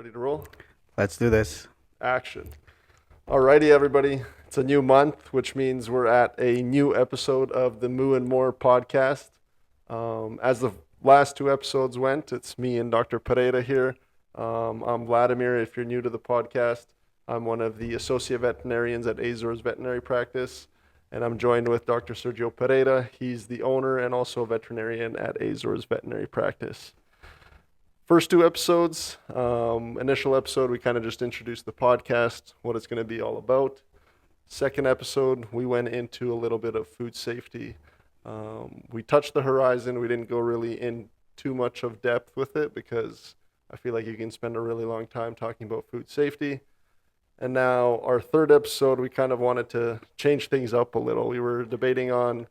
Ready to roll? Let's do this. Action. Alrighty, everybody. It's a new month, which means we're at a new episode of the Moo and More podcast. As the last two episodes went, it's me and Dr. Pereira here. I'm Vladimir. If you're new to the podcast, I'm one of the associate veterinarians at Azores Veterinary Practice, and I'm joined with Dr. Sergio Pereira. He's the owner and also a veterinarian at Azores Veterinary Practice. First two episodes, initial episode, we kind of just introduced the podcast, what it's going to be all about. Second episode, we went into a little bit of food safety. We touched the horizon. We didn't go really in too much of depth with it because I feel like you can spend a really long time talking about food safety. And now our third episode, we kind of wanted to change things up a little. We were debating on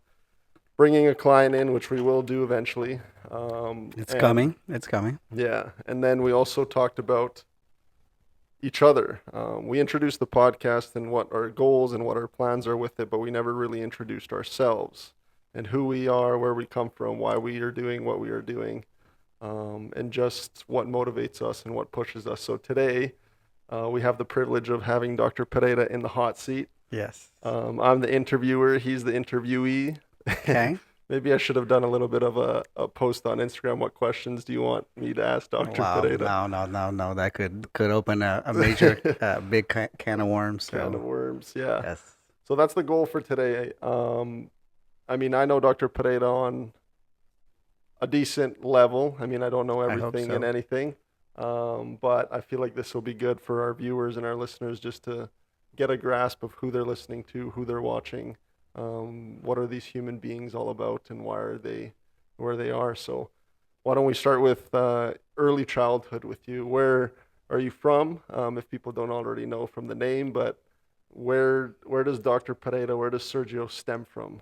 bringing a client in, which we will do eventually. It's coming. It's coming. Yeah, and then we also talked about each other. We introduced the podcast and what our goals and what our plans are with it, but we never really introduced ourselves and who we are, where we come from, why we are doing what we are doing, and just what motivates us and what pushes us. So today, we have the privilege of having Dr. Pereira in the hot seat. Yes. I'm the interviewer, he's the interviewee. Okay. Maybe I should have done a little bit of a post on Instagram. What questions do you want me to ask Dr. Wow. Pereira? No. That could open a major, big can of worms. Can of So worms, yeah. yes. So that's the goal for today. I mean, I know Dr. Pereira on a decent level. I mean, I don't know I hope everything and so. anything, but I feel like this will be good for our viewers and our listeners just to get a grasp of who they're listening to, who they're watching, what are these human beings all about, and why are they where they are. So, why don't we start with early childhood with you? Where are you from? If people don't already know from the name, but where does Dr. Pereira, where does Sergio stem from?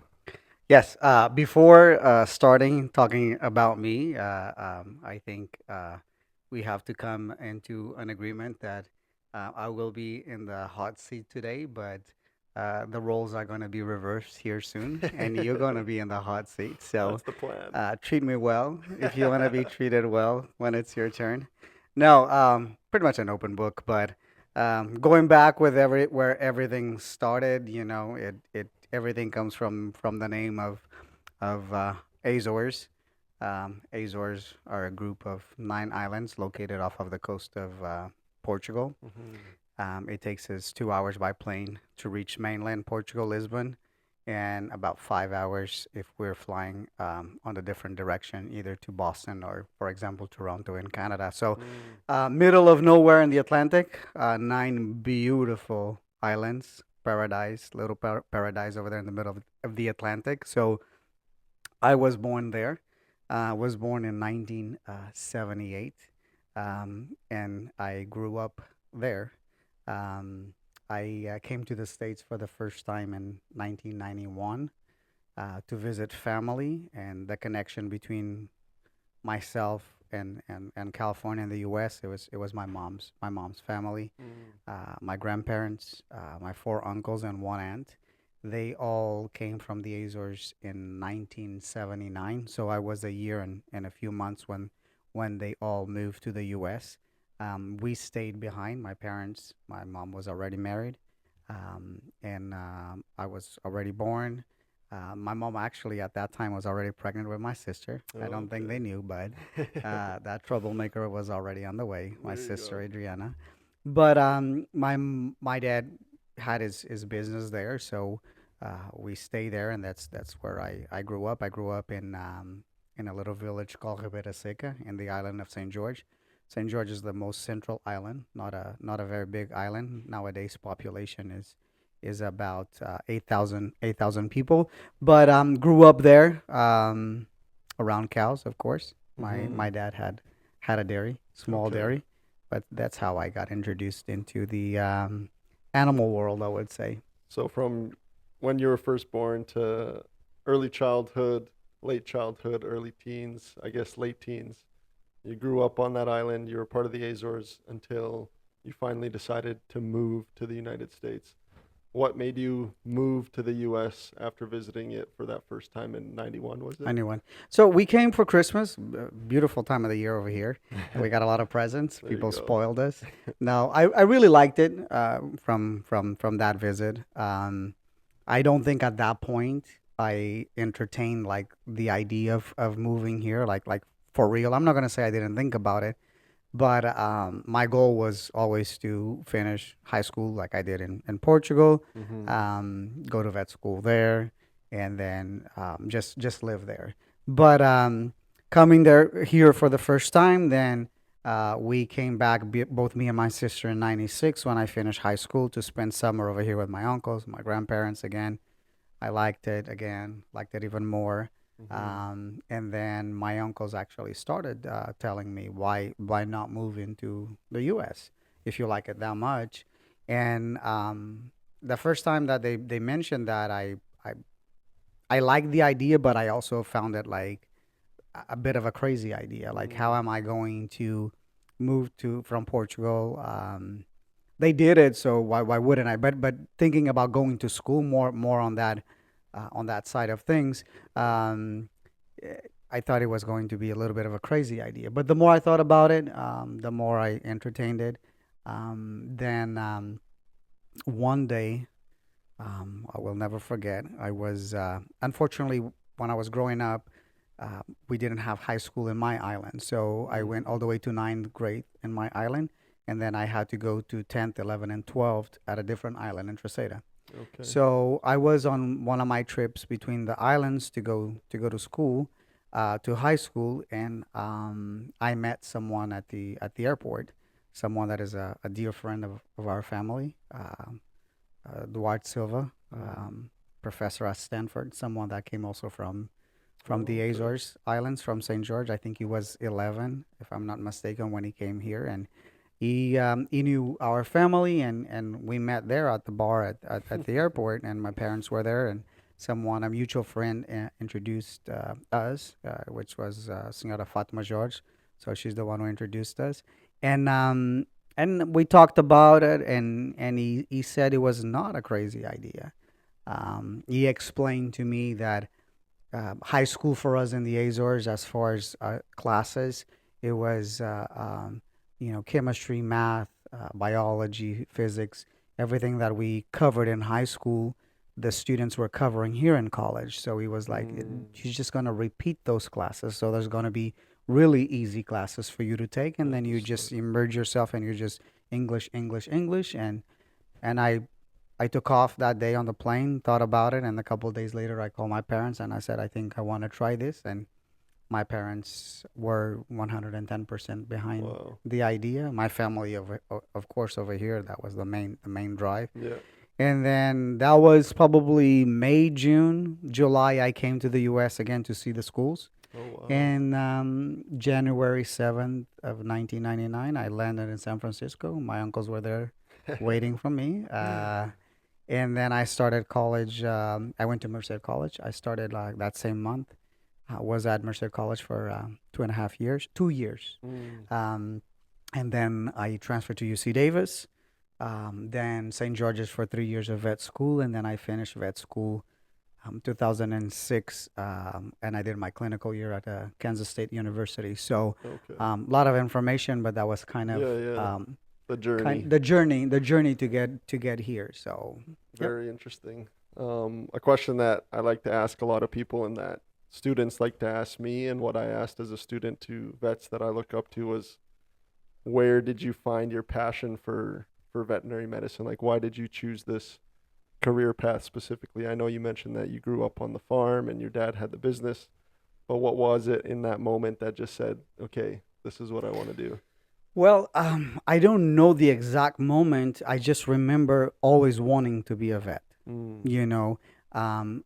Yes. Before starting talking about me, I think we have to come into an agreement that I will be in the hot seat today, but the roles are going to be reversed here soon, and you're going to be in the hot seat. So That's the plan. treat me well if you want to be treated well when it's your turn. No, pretty much an open book, but going back with where everything started, it everything comes from the name of Azores. Azores are a group of 9 islands located off of the coast of Portugal. Hmm. It takes us 2 hours by plane to reach mainland Portugal, Lisbon, and about 5 hours if we're flying on a different direction, either to Boston or, for example, Toronto in Canada. So, Mm. middle of nowhere in the Atlantic, 9 beautiful islands, paradise, little paradise over there in the middle of the Atlantic. So, I was born there. Was born in 1978, and I grew up there. Um, I came to the States for the first time in 1991 to visit family, and the connection between myself and California and the U.S. It was my mom's family, Mm. my grandparents, my four uncles and one aunt. They all came from the Azores in 1979. So I was a year and a few months when they all moved to the U.S. We stayed behind. My mom was already married, and I was already born. My mom actually at that time was already pregnant with my sister. I don't think they Okay. knew, but that troublemaker was already on the way. My There you sister go. Adriana, but my dad had his business there, so we stay there, and that's where I grew up. I grew up in a little village called Ribeira Seca in the island of St. George. St. George is the most central island, not a very big island. Nowadays, population is about 8,000 people. But grew up there around cows, of course. My Hmm. my dad had a dairy, small Okay. dairy, but that's how I got introduced into the animal world, I would say. So from when you were first born to early childhood, late childhood, early teens, I guess late teens, you grew up on that island, you were part of the Azores until you finally decided to move to the United States. what made you move to the U.S. after visiting it for that first time in '91? Was it? Anyone. So we came for Christmas. Beautiful time of the year over here. We got a lot of presents. There you People go. spoiled us. No, I really liked it from that visit. I don't think at that point I entertained like the idea of moving here, like for real. I'm not gonna say I didn't think about it, but my goal was always to finish high school like I did in Portugal, Mm-hmm. go to vet school there, and then just live there. But coming there here for the first time, then we came back, both me and my sister, in '96 when I finished high school to spend summer over here with my uncles, my grandparents again. I liked it again, liked it even more. Mm-hmm. And then my uncles actually started telling me why not move into the U.S. if you like it that much. And the first time that they mentioned that, I liked the idea, but I also found it like a bit of a crazy idea. Like, how Mm. am I going to move to from Portugal? They did it, so why wouldn't I? But thinking about going to school, more on that side of things, um, eh, I thought it was going to be a little bit of a crazy idea. But the more I thought about it, the more I entertained it. Then one day, I will never forget. I was unfortunately, when I was growing up, we didn't have high school in my island, so I went all Mm. the way to ninth grade in my island, and then I had to go to 10th, 11th, and 12th at a different island in Treseda. Okay. So I was on one of my trips between the islands to go to school, to high school, and I met someone at the airport, someone that is a dear friend of our family, Dwight Silva, Mm. professor at Stanford, someone that came also from Oh, the okay. Azores Islands, from St. George. I think he was 11, if I'm not mistaken, when he came here, and he knew our family, and we met there at the bar at the airport, and my parents were there, and someone, a mutual friend, introduced us, which was Senora Fatma George. So she's the one who introduced us, and we talked about it, and he said it was not a crazy idea. He explained to me that high school for us in the Azores, as far as classes, it was chemistry, math, biology, physics, everything that we covered in high school. The students were covering here in college, so he was like, Mm. "She's just gonna repeat those classes. So there's gonna be really easy classes for you to take, and At then the you just start. immerse yourself, and you're just English, English, English." And I took off that day on the plane, thought about it, and a couple of days later, I called my parents and I said, I think I want to try this. And my parents were 110% behind Wow. the idea. My family, of course, over here, that was the main drive. Yeah. And then that was probably May, June, July. I came to the U.S. again to see the schools. Oh, wow. And January 7th of 1999, I landed in San Francisco. My uncles were there waiting for me. And then I started college. I went to Merced College. I started that same month. I was at Merced College for 2.5 years, 2 years. Mm. Um, and then I transferred to UC Davis, then St. George's for 3 years of vet school. And then I finished vet school 2006, and I did my clinical year at Kansas State University. So Okay. a lot of information, but that was kind of Yeah, yeah. The journey. the journey to get here. So, yep. Very interesting. A question that I like to ask a lot of people and that students like to ask me, and what I asked as a student to vets that I look up to was, where did you find your passion for veterinary medicine? Like, why did you choose this career path specifically? I know you mentioned that you grew up on the farm and your dad had the business, but what was it in that moment that just said, okay, this is what I want to do? Well, I don't know the exact moment. I just remember always wanting to be a vet. Mm. You know,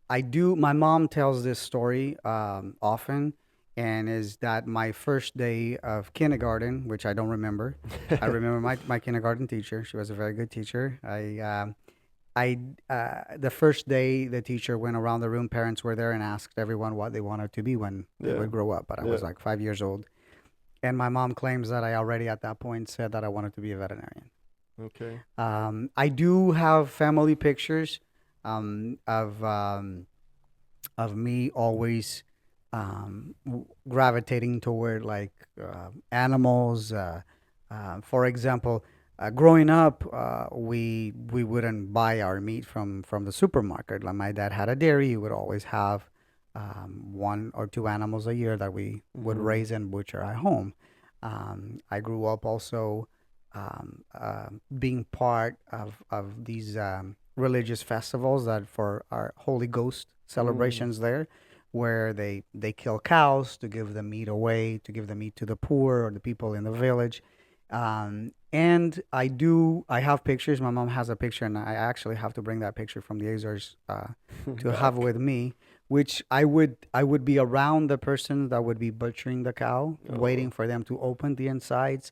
I do. My mom tells this story often, and is that my first day of kindergarten, which I don't remember. I remember my kindergarten teacher. She was a very good teacher. The first day the teacher went around the room, parents were there and asked everyone what they wanted to be when they Yeah, would grow up. But I yeah. was like 5 years old, and my mom claims that I already at that point said that I wanted to be a veterinarian. Okay. I do have family pictures of me always gravitating toward like animals. For example, growing up, we wouldn't buy our meat from the supermarket. Like my dad had a dairy; he would always have one or two animals a year that we would Mm-hmm. raise and butcher at home. I grew up also being part of these religious festivals that for our Holy Ghost Mm. celebrations there, where they kill cows to give the meat away, to give the meat to the poor or the people in the village. And I have pictures. My mom has a picture, and I actually have to bring that picture from the Azores to have Back. with me, which I would be around the person that would be butchering the cow, Oh. waiting for them to open the insides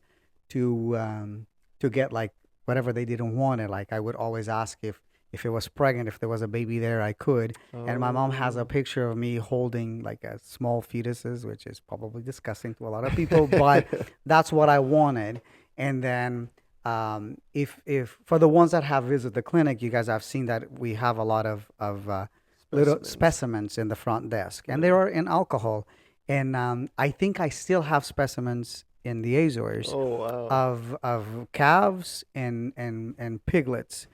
to um, to get like whatever they didn't want it. Like I would always ask if it was pregnant, if there was a baby there, I could. And my mom has a Oh. picture of me holding like a small fetuses, which is probably disgusting to a lot of people, but that's what I wanted. And then if for the ones that have visited the clinic, you guys have seen that we have a lot of little Specimens. specimens in the front desk, and they Yeah. are in alcohol. And I think I still have specimens in the Azores Oh wow. of calves and piglets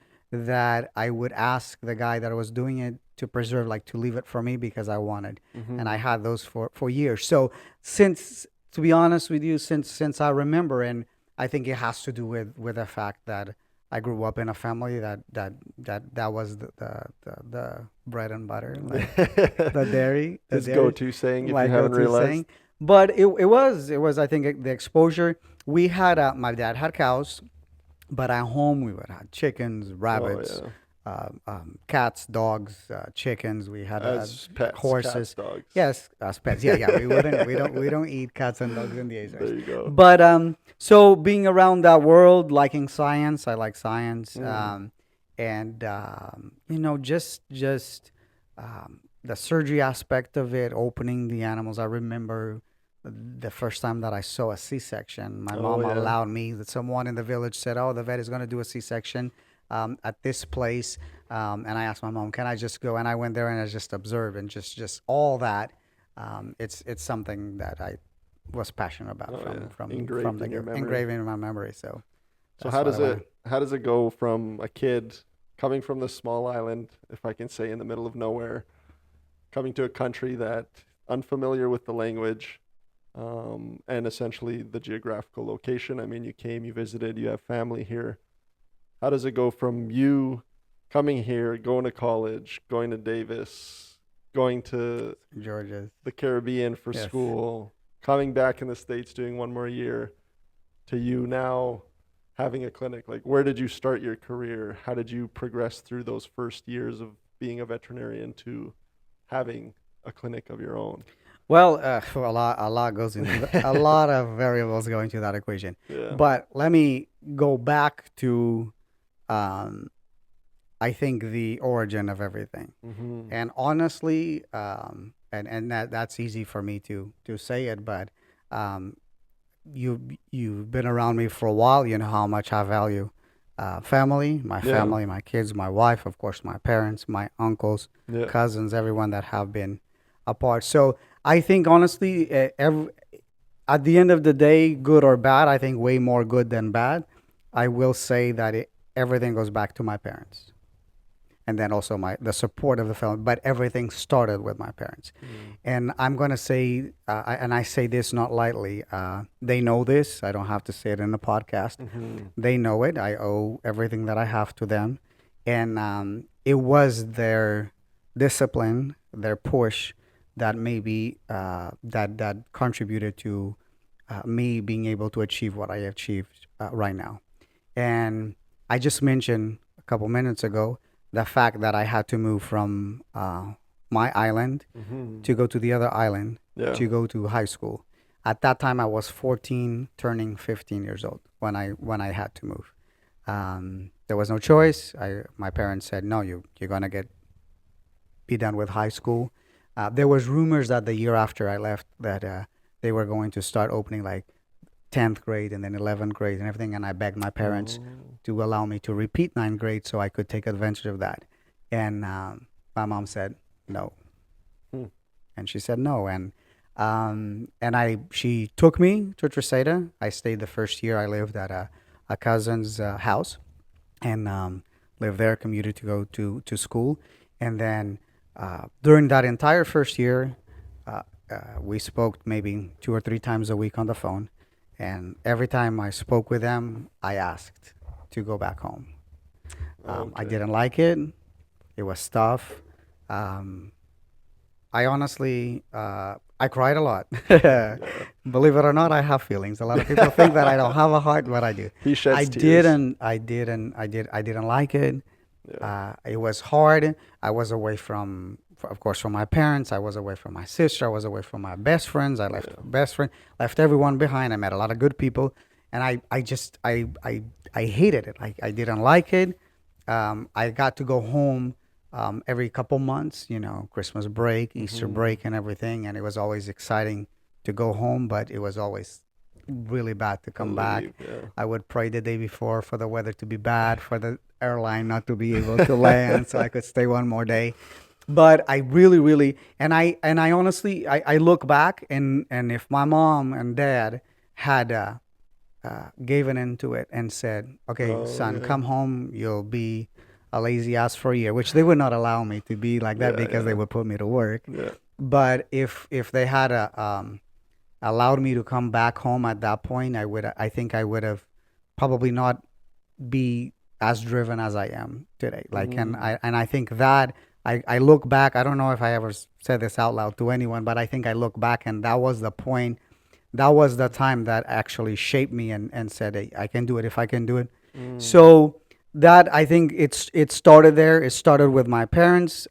that I would ask the guy that was doing it to preserve, like to leave it for me because I wanted, and Mm-hmm. I had those for years. So since, to be honest with you, since I remember, and I think it has to do with the fact that I grew up in a family that was the bread and butter, like the His dairy, go-to saying, if you my haven't go-to realized. saying. But it was I think the exposure we had. My dad had cows, but at home we would have chickens, Oh rabbits, yeah. cats, dogs, chickens. We had As pets, cats, horses. dogs. Yes, as pets. Yeah, yeah. We don't eat cats and dogs in the Azores. There you go. But so being around that world, liking science, I like science, Mm. and the surgery aspect of it, opening the animals. I remember the first time that I saw a C-section. My Oh mom yeah. allowed me. That someone in the village said, "Oh, the vet is going to do a C-section at this place," and I asked my mom, "Can I just go?" And I went there and I just observed and just all that. It's something that I was passionate about Oh from yeah. from from Engraved the in your get memory. engraving in my memory. So So that's what I want to. how does it go from a kid coming from this small island, if I can say, in the middle of nowhere, coming to a country that unfamiliar with the language, and essentially the geographical location? I mean, you came, you visited, you have family here. How does it go from you coming here, going to college, going to Davis, going to George's. the Caribbean for Yes. school, coming back in the States doing one more year, to you now having a clinic? Like, where did you start your career? How did you progress through those first years of being a veterinarian to having a clinic of your own? Well, a lot goes into a lot of variables go into that equation. Yeah. But let me go back to, um, I think the origin of everything. Mhm. And honestly, and that's easy for me to say it, but um, you've been around me for a while. You know how much I value Yeah. family, my kids, my wife, of course, my parents, my uncles, Yeah. cousins, everyone that have been a part. So I think honestly, at the end of the day, good or bad, I think way more good than bad. I will say that everything goes back to my parents, and then also my the support of the family. But everything started with my parents, Mm. and I'm gonna say, and I say this not lightly. They know this. I don't have to say it in the podcast. Mhm. They know it. I owe everything that I have to them, and it was their discipline, their push, that maybe that contributed to me being able to achieve what I achieved right now. And I just mentioned a couple minutes ago the fact that I had to move from my island Mhm. to go to the other island Yeah. to go to high school. At that time, I was 14, turning 15 years old when I had to move. There was no choice. My parents said, "No, you're gonna be done with high school." There was rumors that the year after I left that they were going to start opening like 10th grade and then 11th grade and everything. And I begged my parents, Oh. to allow me to repeat ninth grade so I could take advantage of that. And my mom said no, Hmm. and she said no, and she took me to Treseda. I stayed the first year. I lived at a cousin's house, and lived there, commuted to go to school. And then during that entire first year, we spoke maybe 2 or 3 times a week on the phone. And every time I spoke with them, I asked to go back home. I Okay. didn't like it. It was tough. Um, I honestly, I cried a lot. Yeah. Believe it or not, I have feelings. A lot of people think that I don't have a heart, but I do. He I sheds tears. didn't. I didn't like it. Yeah. It was hard. I was away of course, from my parents. I was away from my sister. I was away from my best friends. I left Yeah. best friend, left everyone behind. I met a lot of good people, and I hated it. I didn't like it. I got to go home every couple months, Christmas break, Easter Hmm. break, and everything, and it was always exciting to go home, but it was always really bad to To come back. leave. Yeah. I would pray the day before for the weather to be bad, for the airline not to be able to land, so I could stay one more day. But I really, really, and I honestly, I look back, and if my mom and dad had given into it and said, "Okay, Oh son, yeah. come home. You'll be a lazy ass for a year," which they would not allow me to be like that Yeah. because they Yeah. would put me to work. Yeah. But if they had allowed me to come back home at that point, I think I would have probably not be as driven as I am today. Like, and Hmm. I think that I look back. I don't know if I ever said this out loud to anyone, but I think I look back, and that was the point. That was the time that actually shaped me and said, hey, I can do it if I can do it. Mm. So that, I think it started there. It started with my parents.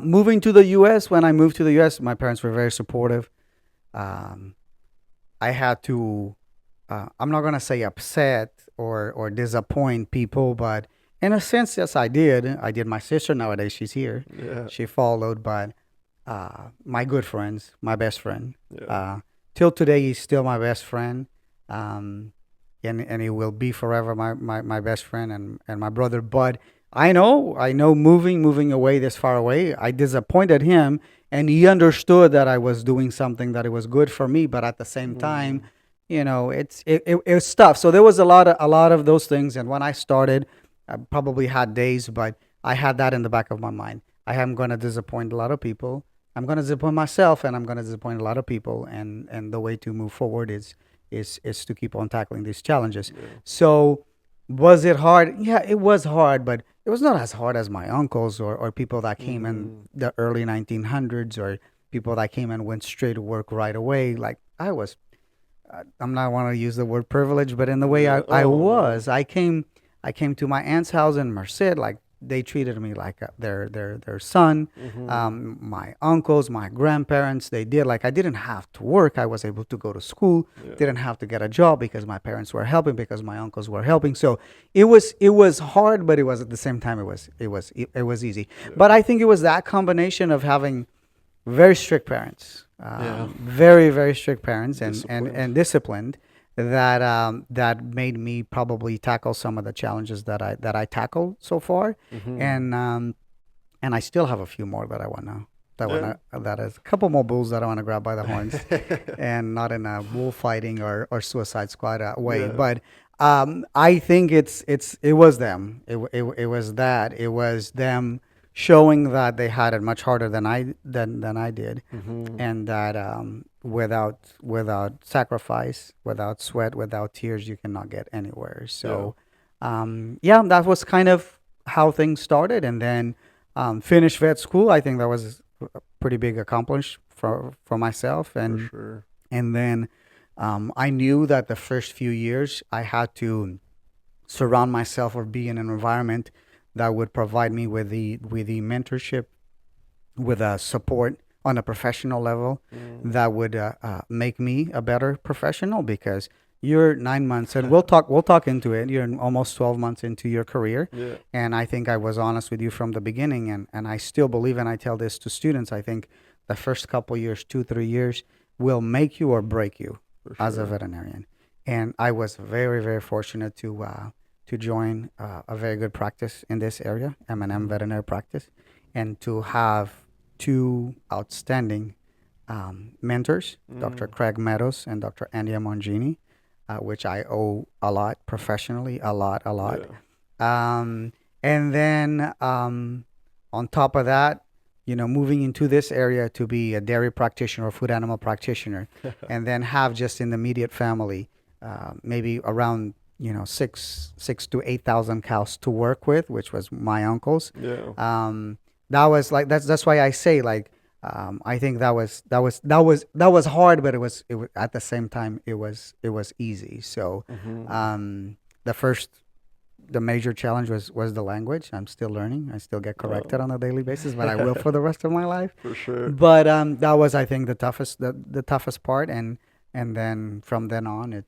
Moving to the U.S. When I moved to the U.S., my parents were very supportive. Um, I had to, I'm not gonna say upset or disappoint people, but in a sense, yes, I did. I did. My sister nowadays, she's here. Yeah. She followed, but my good friends, my best friend, Yeah. uh, till today, he's still my best friend, um, and he will be forever my best friend and my brother. But I know, moving away this far away, I disappointed him, and he understood that I was doing something that it was good for me, but at the same time, Mm. it was tough. So there was a lot of those things, and when I started, I probably had days, but I had that in the back of my mind. I am going to disappoint a lot of people. I'm going to disappoint myself, and I'm going to disappoint a lot of people, and the way to move forward is to keep on tackling these challenges. Yeah. So was it hard? Yeah, it was hard, but it was not as hard as my uncles or people that came in Hmm. the early 1900s, or people that came and went straight to work right away. Like I was, I'm not want to use the word privilege, but in the way I, Yeah. I Oh no. was, I came to my aunt's house in Merced. Like they treated me like their son. Hmm. My uncles, my grandparents, they did. Like I didn't have to work. I was able to go to school. Yeah. Didn't have to get a job because my parents were helping, because my uncles were helping. So it was hard, but it was at the same time it was easy. Yeah. But I think it was that combination of having very strict parents, Yeah. very very strict parents, and and Disciplined. and disciplined, that made me probably tackle some of the challenges that I tackled so far, Hmm. and I still have a few more that I wanna Yeah. that is a couple more bulls that I wanna grab by the horns, and not in a bullfighting or Suicide Squad way, Yeah. but I think it was them. It was that. It was them showing that they had it much harder than I did, Hmm. and that without sacrifice, without sweat, without tears, you cannot get anywhere. Yeah. So, yeah, that was kind of how things started, and then finished vet school. I think that was a pretty big accomplishment for myself, For and sure. then I knew that the first few years I had to surround myself or be in an environment that would provide me with the mentorship, with support on a professional level, Mm. that would make me a better professional, because you're 9 months, and we'll talk into it. You're almost 12 months into your career, Yeah. and I think I was honest with you from the beginning, and I still believe, and I tell this to students. I think the first couple years, 2 3 years, will make you or break you For as a sure. veterinarian. And I was very very fortunate to to join a very good practice in this area, M&M veterinary practice, and to have two outstanding mentors, Dr. Mm. Craig Meadows and Dr. Andy Mongini, which I owe a lot professionally, a lot, a lot. Yeah. And then on top of that, moving into this area to be a dairy practitioner or food animal practitioner, and then have just in the immediate family, maybe around 6 to 8,000 cows to work with, which was my uncle's. Yeah. That was like that's why I say like I think that was hard, but it was at the same time it was easy. So Hmm. um, the major challenge was the language. I'm still learning. I still get corrected on a daily basis, but I will for the rest of my life. For sure. But that was, I think, the toughest part, and then from then on, Yeah.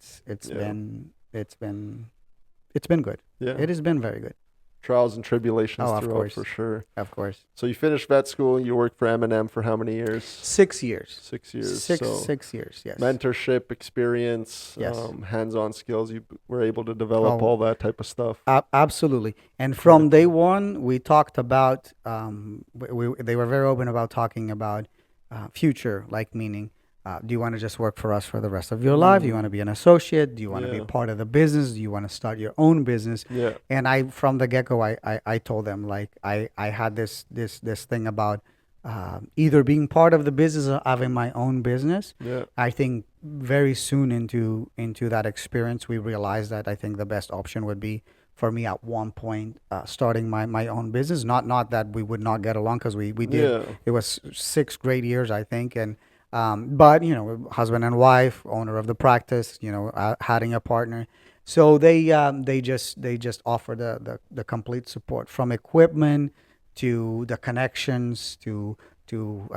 it's been good. Yeah. It has been very good. Trials and tribulations Oh, of throughout, for course, sure. of course. So you finished vet school. You worked for M&M for how many years? 6 years. 6 years. Six So 6 years. Yes. mentorship, experience, Yes. hands-on skills. You were able to develop Oh, all that type of stuff. absolutely. And Pretty from day cool. one, we talked about. They were very open about talking about future, like meaning, do you want to just work for us for the rest of your life? Do you want to Mm. be an associate? Do you want to be Yeah. part of the business? Do you want to start your own business? Yeah. And from the get go, I told them like I had this thing about either being part of the business or having my own business. Yeah. I think very soon into that experience, we realized that I think the best option would be for me at one point starting my own business. Not that we would not get along because we did. Yeah. It was 6 great years, I think, and but husband and wife, owner of the practice, having a partner. So they just offer the complete support from equipment to the connections to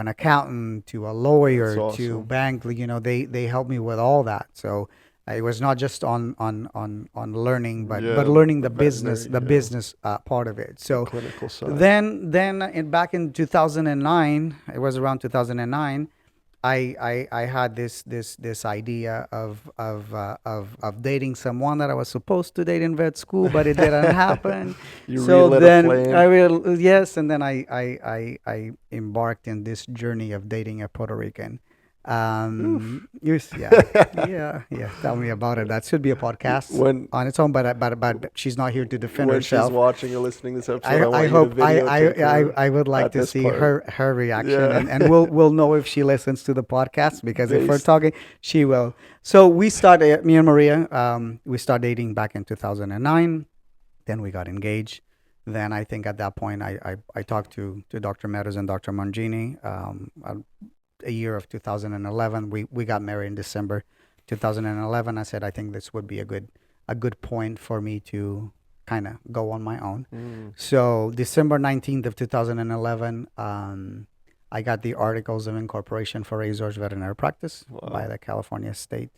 an accountant to a That's lawyer to awesome. bank. They helped me with all that. So it was not just on learning, but Yeah. learning The the business veterinary. the Yeah. business part of it. The So clinical side. then back in 2009, it was around 2009. I had this idea of dating someone that I was supposed to date in vet school, but it didn't happen. You So relit a then flame. yes, and then I embarked in this journey of dating a Puerto Rican. Oof. Yeah. Tell me about it. That should be a podcast when on its own, but she's not here to defend when she's herself. watching or listening to this episode, I I want you to hope videotape her I would like at to this see part. her reaction, Yeah. and we'll know if she listens to the podcast, because if we're Based. talking, she will. So we started, me and Maria, we started dating back in 2009. Then we got engaged. Then I think at that point I talked to Dr. Meadows and Dr. Mangini. A year of 2011, we got married in December 2011. I said I think this would be a good point for me to kind of go on my own. Mm. So December 19th of 2011, I got the articles of incorporation for Azores Veterinary Practice by Wow. the California State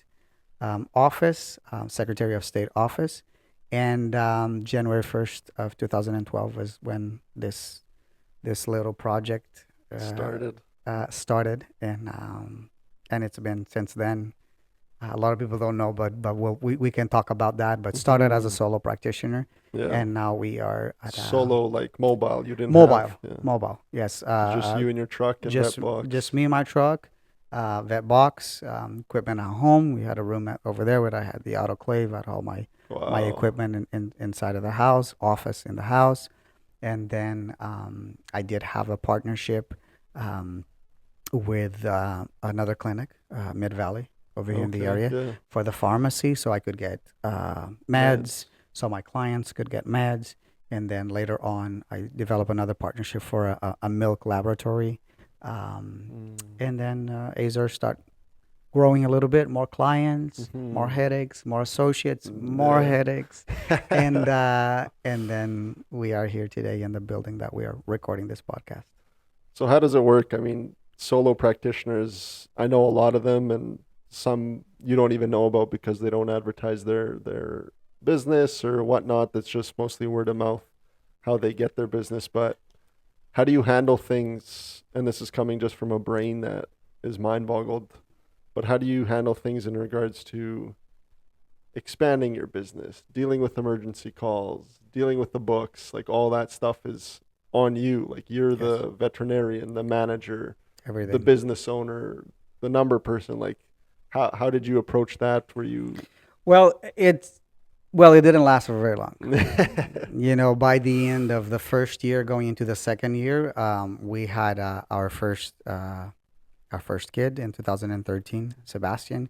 Office, Secretary of State Office, and January 1st of 2012 was when this little project Started. started, and it's been since then. A lot of people don't know, but we can talk about that. But started as a Hmm. solo practitioner, Yeah. and now we are at Solo, like mobile. You didn't mobile. have. Yeah. Mobile, yes. Just you and your truck and Just vet box. just me and my truck, vet box, equipment at home. We had a room over there where I had the autoclave, I had all my Wow. equipment inside of the house, office in the house, and then I did have a partnership um, with another clinic, Mid Valley, over here in the Okay. area, Yeah. for the pharmacy, so I could get meds, Meds. so my clients could get meds. And then later on, I developed another partnership for a milk laboratory. Mm. And then Azure start growing a little bit, more clients, more Hmm. headaches, more associates, more headaches. And Yeah. and then we are here today in the building that we are recording this podcast. So how does it work? I mean, solo practitioners, I know a lot of them, and some you don't even know about because they don't advertise their business or whatnot. That's just mostly word of mouth, how they get their business. But how do you handle things? And this is coming just from a brain that is mind boggled. But how do you handle things in regards to expanding your business, dealing with emergency calls, dealing with the books, like all that stuff is on you. Like you're Yes. the veterinarian, the manager, the Everything. business owner, the number person. Like how did you approach that? Were you Well, it didn't last for very long. By the end of the first year, going into the second year, we had our first kid in 2013, Sebastian,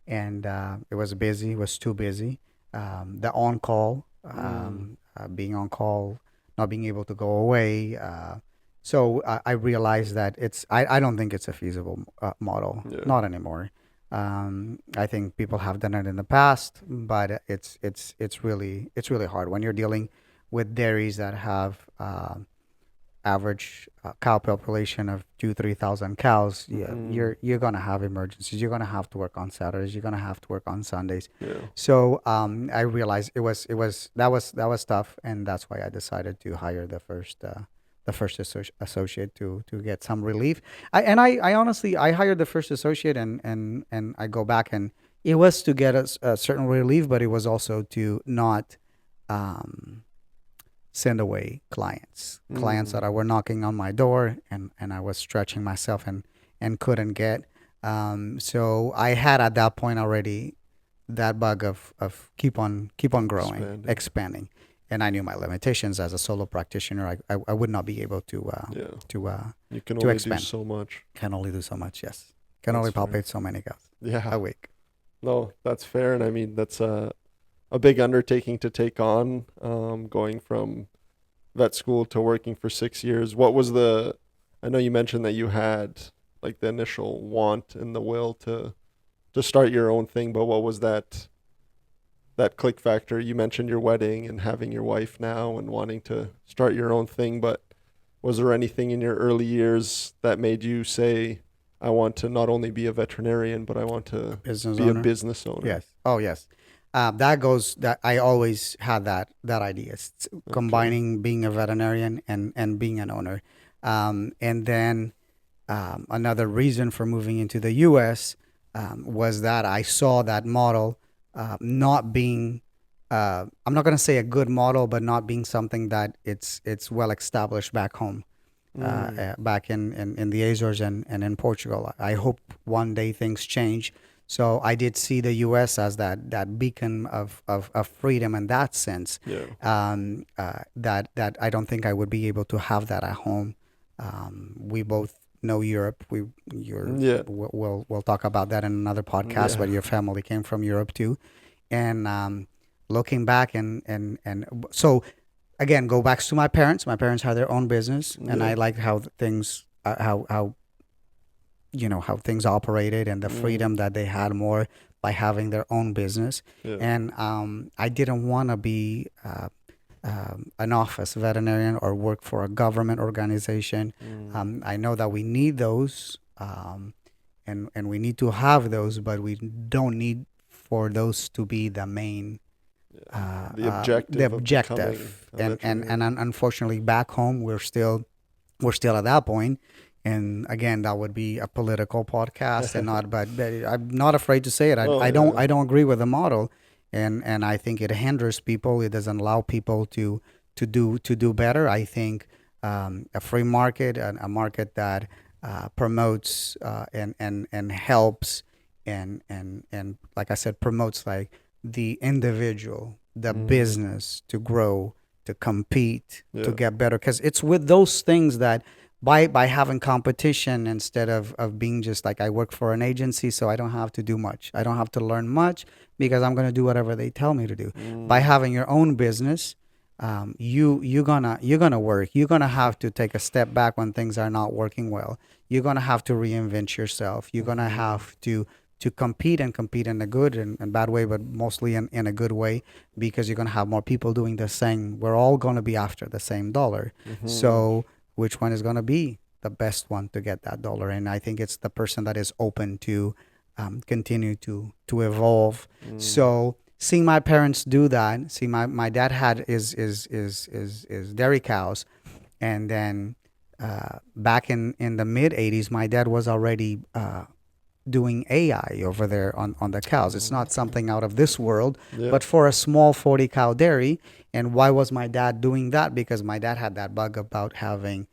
and it was busy. It was too busy. The on call, mm, being on call, not being able to go away. So I realized that I don't think it's a feasible model. yeah. Not anymore. I think people have done it in the past, but it's really hard when you're dealing with dairies that have average cow population of 2-3 thousand cows. Yeah, Mm-hmm. you're gonna have emergencies. You're gonna have to work on Saturdays. You're gonna have to work on Sundays. Yeah. So I realized that was tough, and that's why I decided to hire the first associate to get some relief. I honestly I hired the first associate, and I go back, and it was to get a certain relief, but it was also to not um, send away clients Mm. that were knocking on my door, and I was stretching myself and couldn't get. So I had at that point already that bug of keep on growing, Expanding. expanding, and I knew my limitations as a solo practitioner. I would not be able to Yeah. to uh, You can to only do expand. so much. Can only do so much. Yes, can That's only fair. palpate so many cows Yeah. a week. No, that's fair. And I mean, that's a big undertaking to take on, going from vet school to working for 6 years. What was I know you mentioned that you had like the initial want and the will to start your own thing, but what was that click factor? You mentioned your wedding and having your wife now and wanting to start your own thing, but was there anything in your early years that made you say, I want to not only be a veterinarian, but I want A to business be a owner. business owner? Yes. Oh, yes. That I always had that idea, Okay. combining being a veterinarian and being an owner. And then another reason for moving into the U.S. Was that I saw that model not being. I'm not going to say a good model, but not being something that it's well established back home, Mm, back in the Azores and in Portugal. I hope one day things change. So I did see the U.S. as that beacon of freedom in that sense. yeah. That I don't think I would be able to have that at home. We both know Europe. Yeah. We'll talk about that in another podcast. Yeah. But your family came from Europe too, and looking back and so again, go back to my parents. My parents had their own business, and Yeah. I liked how things how how things operated and the freedom Mm, that they had more by having their own business. yeah. And I didn't want to be an office veterinarian or work for a government organization. Mm, I know that we need those, and we need to have those, but we don't need for those to be the main yeah. uh, The uh, the objective of becoming objective. a And veterinarian. unfortunately, back home, we're still at that point. And again, that would be a political podcast, and not. But I'm not afraid to say it. I, Oh I don't yeah. I don't agree with the model, and I think it hinders people. It doesn't allow people to do better. I think a free market, a market that promotes and helps and like I said, promotes like the individual, the Mm, business to grow, to compete, to yeah. get better. Because it's with those things that by having competition instead of being just like I work for an agency, so I don't have to do much. I don't have to learn much because I'm gonna do whatever they tell me to do. By Mm, having your own business, you're gonna work. You're gonna have to take a step back when things are not working well. You're gonna have to reinvent yourself. You're gonna mm-hmm. have to compete in a good and bad way, but mostly in a good way, because you're going to have more people doing the same. We're all going to be after the same dollar. Mm-hmm. So, which one is going to be the best one to get that dollar? And I think it's the person that is open to continue to evolve. Mm, So, seeing my parents do that, see my dad had is dairy cows, and then back in the mid 80s, my dad was already doing AI over there on the cows. It's not something out of this world, Yeah. but for a small 40 cow dairy. And why was my dad doing that? Because my dad had that bug about having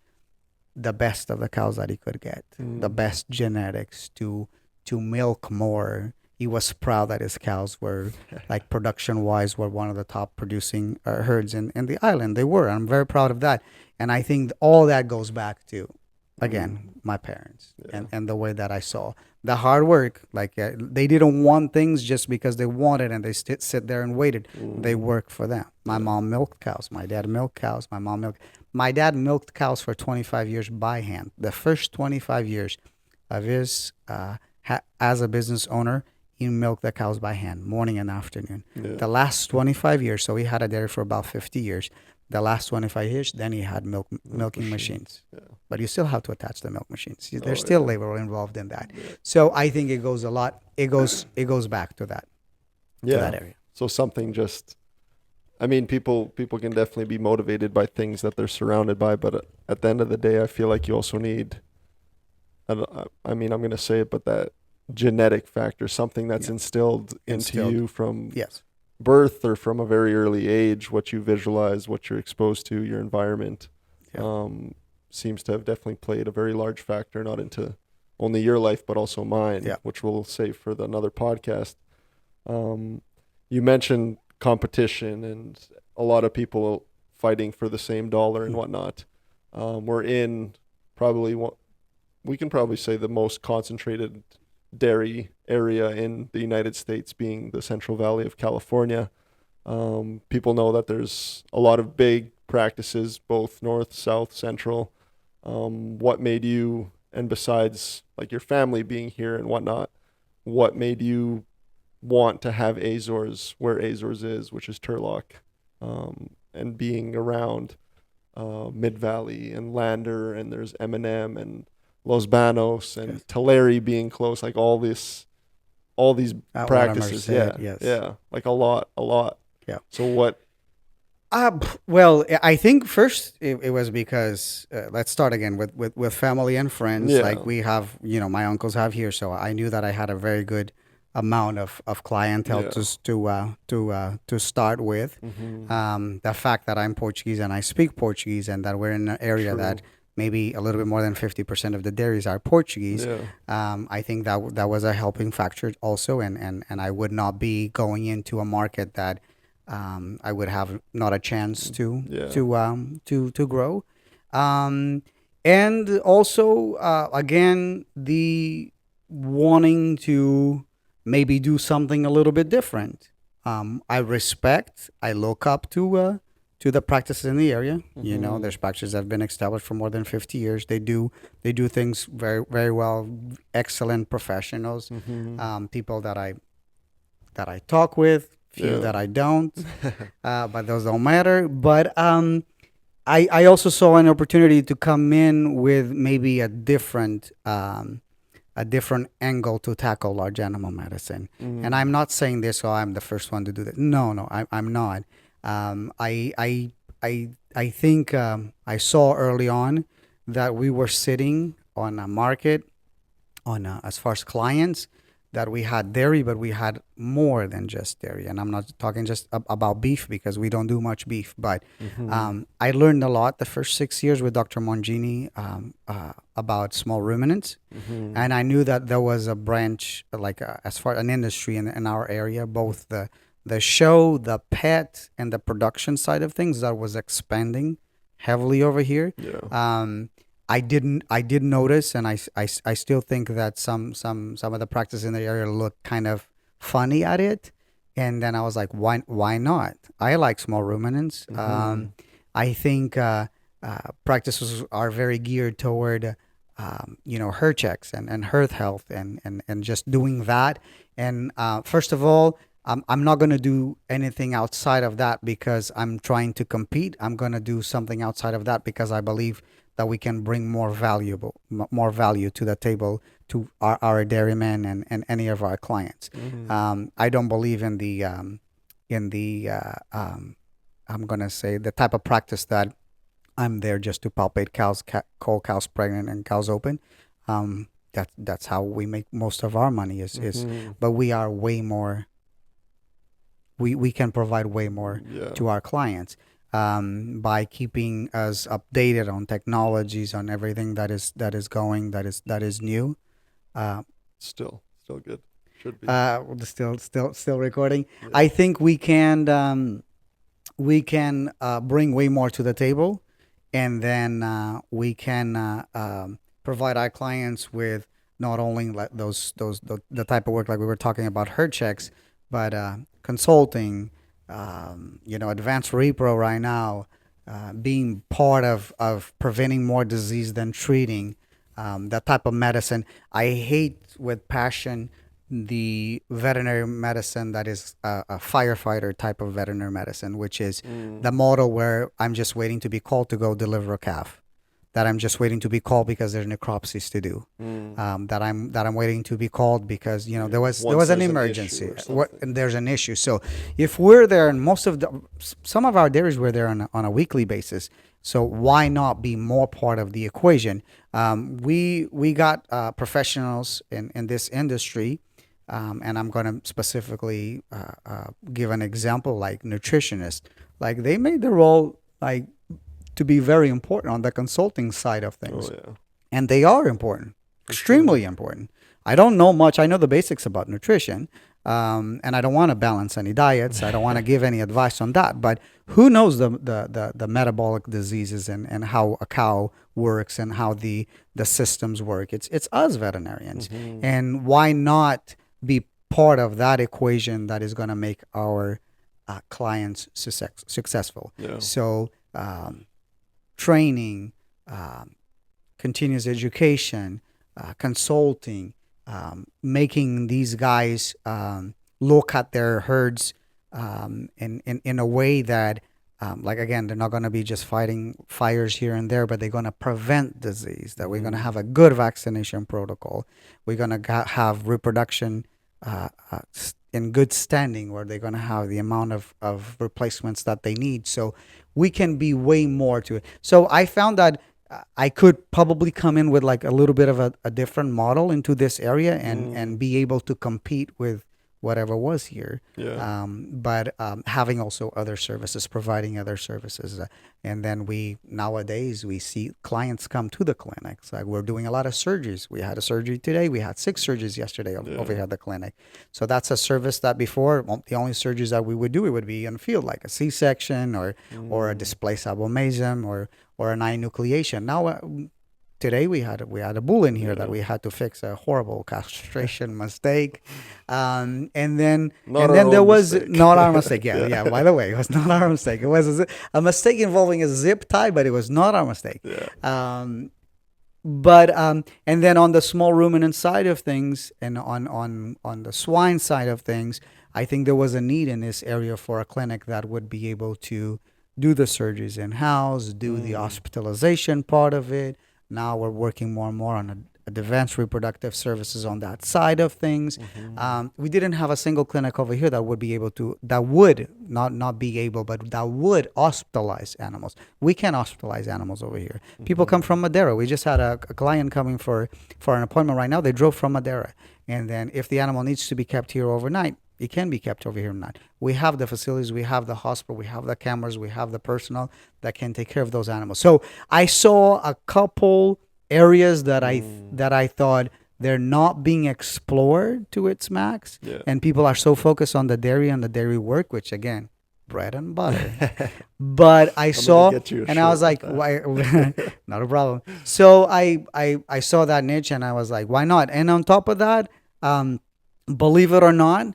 the best of the cows that he could get, the best genetics to milk more. He was proud that his cows were, like, production wise, were one of the top producing herds in the island. They were. I'm very proud of that. And I think all that goes back to, again, my parents and the way that I saw the hard work. Like, they didn't want things just because they wanted, and they sit there and waited. They worked for them. My mom milked cows. My dad milked cows. My dad milked cows for 25 years by hand. The first 25 years of his as a business owner, he milked the cows by hand, morning and afternoon. Yeah. The last 25 years, so he had a dairy for about 50 years. The last 25 years, then he had milking machines. Yeah. But you still have to attach the milk machines. Oh, There's still yeah. labor involved in that. Yeah. So I think it goes a lot. It goes back to that Yeah. area. So something just, I mean, people can definitely be motivated by things that they're surrounded by, but at the end of the day, I feel like you also need, I mean, I'm going to say it, but that genetic factor, something that's Yeah. instilled into Instilled. you from Yes. birth or from a very early age, what you visualize, what you're exposed to, your environment, Yeah. seems to have definitely played a very large factor, not into only your life, but also mine, Yeah. which we'll save for another podcast. You mentioned competition and a lot of people fighting for the same dollar and whatnot. We're in probably we can probably say the most concentrated dairy area in the United States, being the Central Valley of California. People know that there's a lot of big practices, both north, south, central. What made you, and besides like your family being here and whatnot, what made you want to have Azores where Azores is, which is Turlock, and being around Mid Valley and Lander, and there's M&M and Los Banos and Yes. Tulare being close, like all these Atwater, practices. Merced, Yeah, yes. yeah, like a lot. Yeah. So what? Well, I think first it was because let's start again with family and friends. Yeah. Like we have, my uncles have here, so I knew that I had a very good amount of clientele Yeah. to start with. The fact that I'm Portuguese and I speak Portuguese, and that we're in an area True. that maybe a little bit more than 50% of the dairies are Portuguese. Yeah. I think that was a helping factor also, and I would not be going into a market that I would have not a chance Yeah. to grow, and also again the wanting to maybe do something a little bit different. I look up to the practices in the area. There's practices that have been established for more than 50 years. They do things very very well. Excellent professionals, people that I talk with, few Yeah. that I don't, but those don't matter. But I also saw an opportunity to come in with maybe a different angle to tackle large animal medicine. And I'm not saying this, so I'm the first one to do that. No, I'm not. I think I saw early on that we were sitting on a market as far as clients, that we had dairy, but we had more than just dairy. And I'm not talking just about beef, because we don't do much beef. But I learned a lot the first 6 years with Dr. Mongini about small ruminants. And I knew that there was a branch, like as far an industry in our area, both the show, the pet, and the production side of things, that was expanding heavily over here. Yeah. I did notice, and I still think that some of the practices in the area look kind of funny at it. And then I was like, why not? I like small ruminants. I think practices are very geared toward herd checks and herd health, and just doing that. And first of all, I'm not going to do anything outside of that because I'm trying to compete. I'm going to do something outside of that because I believe that we can bring more value to the table, to our dairymen and any of our clients. I don't believe in the I'm gonna say the type of practice that I'm there just to palpate cows, call cows pregnant and cows open. that's how we make most of our money is Mhm. but we are way more, we can provide way more Yeah. to our clients by keeping us updated on technologies, on everything that is new. Uh, Still good. Should be. still recording. Yeah. I think we can bring way more to the table, and then we can provide our clients with not only like the type of work like we were talking about herd checks, but consulting, advanced repro right now, being part of preventing more disease than treating, that type of medicine. I hate with passion the veterinary medicine that is a firefighter type of veterinary medicine, which is the model where I'm just waiting to be called to go deliver a calf, that I'm just waiting to be called because there's necropsies to do, that I'm waiting to be called because there Once was an there's an issue emergency, or something. and there's an issue. So if we're there, and some of our dairies we're there on a weekly basis. So why not be more part of the equation? We got professionals in this industry, and I'm going to specifically give an example like nutritionists. Like they made the role like to be very important on the consulting side of Oh things, yeah. and they are important, For sure. extremely important. I don't know much. I know the basics about nutrition, and I don't want to balance any diets. I don't want to give any advice on that. But who knows the metabolic diseases and how a cow works and how the systems work? It's us veterinarians, and why not be part of that equation that is going to make our clients successful? Yeah. So training, um, continuous education, consulting, making these guys look at their herds in a way that, like again, they're not going to be just fighting fires here and there, but they're going to prevent disease. That we're going to have a good vaccination protocol. We're going to have reproduction in good standing, where they're going to have the amount of replacements that they need. So we can be way more to it. So I found that I could probably come in with like a little bit of a different model into this area and be able to compete with whatever was here. Yeah. But having also other services, providing other services. And then nowadays we see clients come to the clinics. Like we're doing a lot of surgeries. We had a surgery today. We had 6 surgeries yesterday over here at the clinic. So that's a service that before, the only surgeries that we would do, it would be in the field, like a C-section or a displaced abomasum or an enucleation. Now, today we had a bull in here that we had to fix, a horrible castration mistake, and then Not and our then there own was mistake. not our mistake. Yeah. By the way, it was not our mistake. It was a mistake involving a zip tie, but it was not our mistake. Yeah. But and then on the small ruminant side of things, and on the swine side of things, I think there was a need in this area for a clinic that would be able to do the surgeries in house, do the hospitalization part of it. Now we're working more and more on advanced reproductive services on that side of things. We didn't have a single clinic over here that would be able to, that would not be able, but that would hospitalize animals. We can hospitalize animals over here. People come from Madeira. We just had a client coming for an appointment right now. They drove from Madeira. And then if the animal needs to be kept here overnight, it can be kept over here overnight. We have the facilities, we have the hospital, we have the cameras, we have the personnel that can take care of those animals. So I saw a couple areas that I thought they're not being explored to its max, Yeah. and people are so focused on the dairy and the dairy work, which again, bread and butter. But I saw, get you a and I was shirt like, with why? Not a problem. So I saw that niche, and I was like, why not? And on top of that, believe it or not,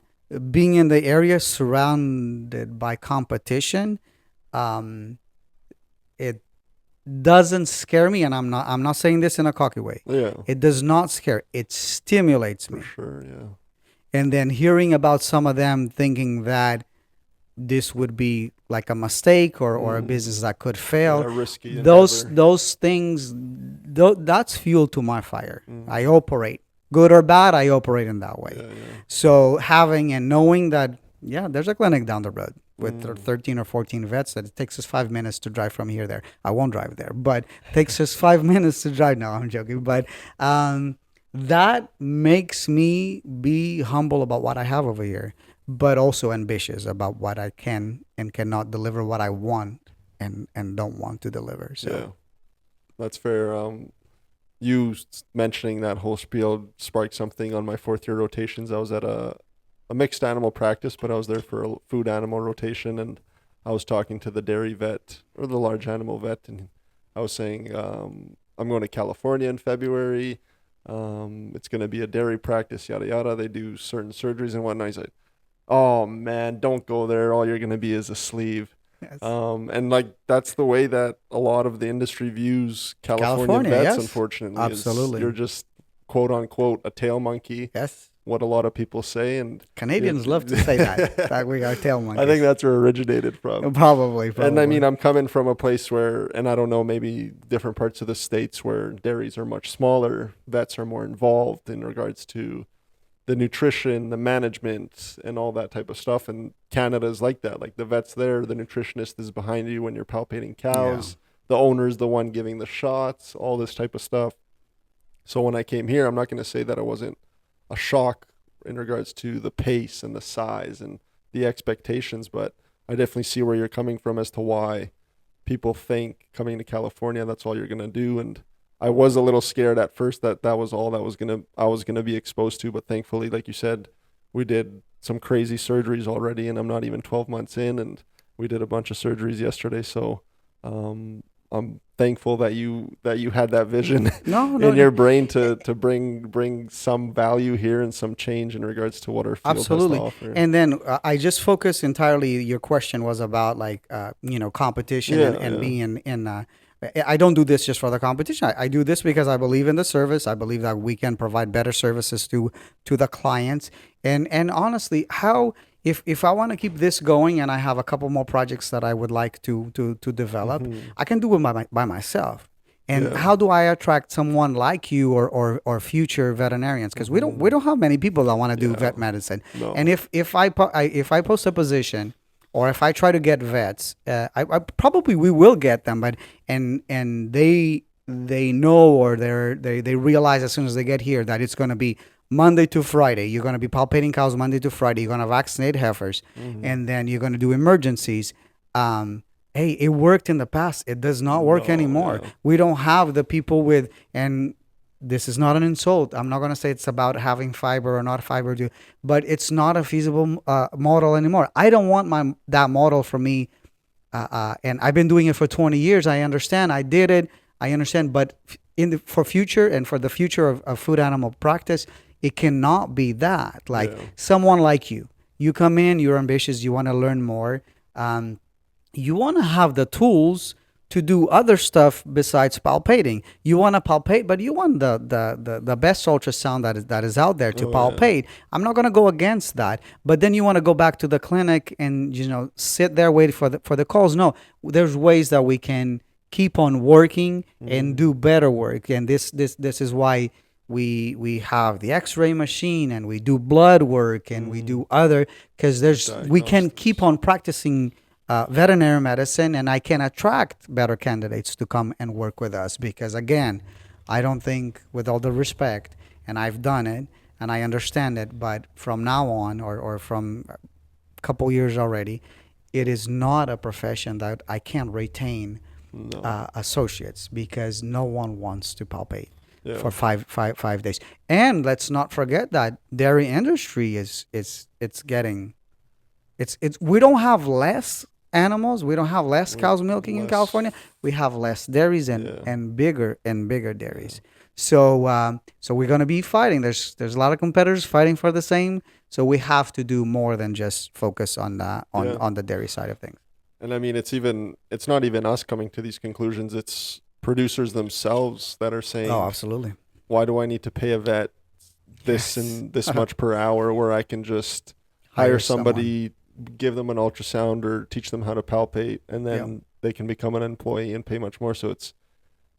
being in the area surrounded by competition, it doesn't scare me, and I'm not saying this in a cocky way. Yeah. It does not scare. It stimulates For me. sure. Yeah. And then hearing about some of them thinking that this would be like a mistake or a business that could fail, Yeah, risky those endeavor. things, that's fuel to my fire. I operate, good or bad, I operate in that way. Yeah. Yeah. So having and knowing that, yeah, there's a clinic down the road with 13 or 14 vets that it takes us 5 minutes to drive from here there. I won't drive there, but it takes us 5 minutes to drive. No, I'm joking. But that makes me be humble about what I have over here, but also ambitious about what I can and cannot deliver, what I want and don't want to deliver. Yeah, So that's fair. Mentioning that whole spiel sparked something on my fourth year rotations. I was at a mixed animal practice, but I was there for a food animal rotation, and I was talking to the dairy vet or the large animal vet, and I was saying, I'm going to California in February. It's going to be a dairy practice, yada yada. They do certain surgeries and whatnot. He's like, "Oh man, don't go there. All you're going to be is a sleeve." yes, And like that's the way that a lot of the industry views California California, vets, yes, unfortunately, is you're absolutely, just quote unquote a tail monkey, yes. what a lot of people say, and Canadians love to say that we are tail I think monkeys. that's where it originated from. Probably, And I mean, probably. I'm coming from a place where, and I don't know, maybe different parts of the states where dairies are much smaller, vets are more involved in regards to the nutrition, the management, and all that type of stuff. And Canada's like that. Like the vet's there, the nutritionist is behind you when you're palpating Yeah, cows, the owner's the one giving the shots, all this type of stuff. So when I came here, I'm not going to say that it wasn't a shock in regards to the pace and the size and the expectations, but I definitely see where you're coming from as to why people think coming to California that's all you're going to do. And I was a little scared at first that that was all that was going to I was going to be exposed to, but thankfully like you said, we did some crazy surgeries already and I'm not even 12 months in, and we did a bunch of surgeries yesterday, so um I'm thankful that you had that vision no, no, in no. your brain to bring some value here and some change in regards to what our field has to Absolutely. offer. And then I just focus entirely. Your question was about like competition Yeah, and yeah. being in. I don't do this just for the competition. I do this because I believe in the service. I believe that we can provide better services to the clients. And honestly, how if I want to keep this going and I have a couple more projects that I would like to develop, Hmm. I can do it by myself. And Yeah. how do I attract someone like you or future veterinarians? Because we Hmm. don't have many people that want to do Yeah. vet medicine. And No. if I post a position, or if I try to get vets, I probably we will get them. But and they know, or they realize as soon as they get here that it's going to be Monday to Friday. You're going to be palpating cows Monday to Friday. You're going to vaccinate heifers, Hmm. and then you're going to do emergencies. Um, hey, it worked in the past. It does not work No. anymore. Yeah. We don't have the people with, and this is not an insult. I'm not going to say it's about having fiber or not fiber, but it's not a feasible model anymore. I don't want my that model for me. And I've been doing it for 20 years. I understand. I did it. I understand. But for future and for the future of food animal practice, it cannot be that. Like Yeah. someone like you come in, you're ambitious, you want to learn more. Um, you want to have the tools to do other stuff besides palpating. You want to palpate, but you want the best ultrasound that is out there to Oh yeah. palpate. I'm not going to go against that, but then you want to go back to the clinic and sit there wait for the calls. No, there's ways that we can keep on working and Hmm. do better work, and this is why we have the X-ray machine and we do blood work and we Hmm. do other, because there's we can keep Diagnostics. on practicing veterinary medicine, and I can attract better candidates to come and work with us. Because again, I don't think, with all the respect, and I've done it and I understand it, but from now on, or from a couple years already, it is not a profession that I can retain No. associates, because no one wants to palpate Yeah. for 5 days. And let's not forget that dairy industry is it's getting it's we don't have less animals, we don't have less With cows milking in less. California. We have less dairies Yeah. and bigger Yeah. dairies. So we're gonna be fighting. There's a lot of competitors fighting for the same. So we have to do more than just focus on the Yeah. on the dairy side of things. And I mean, it's not even us coming to these conclusions. It's producers themselves that are Oh, saying, absolutely. why do I need to pay a vet this Yes. and this much per hour where I can just hire Hire someone. somebody, give them an ultrasound or teach them how to palpate, and Yep. then they can become an employee and pay much more. So it's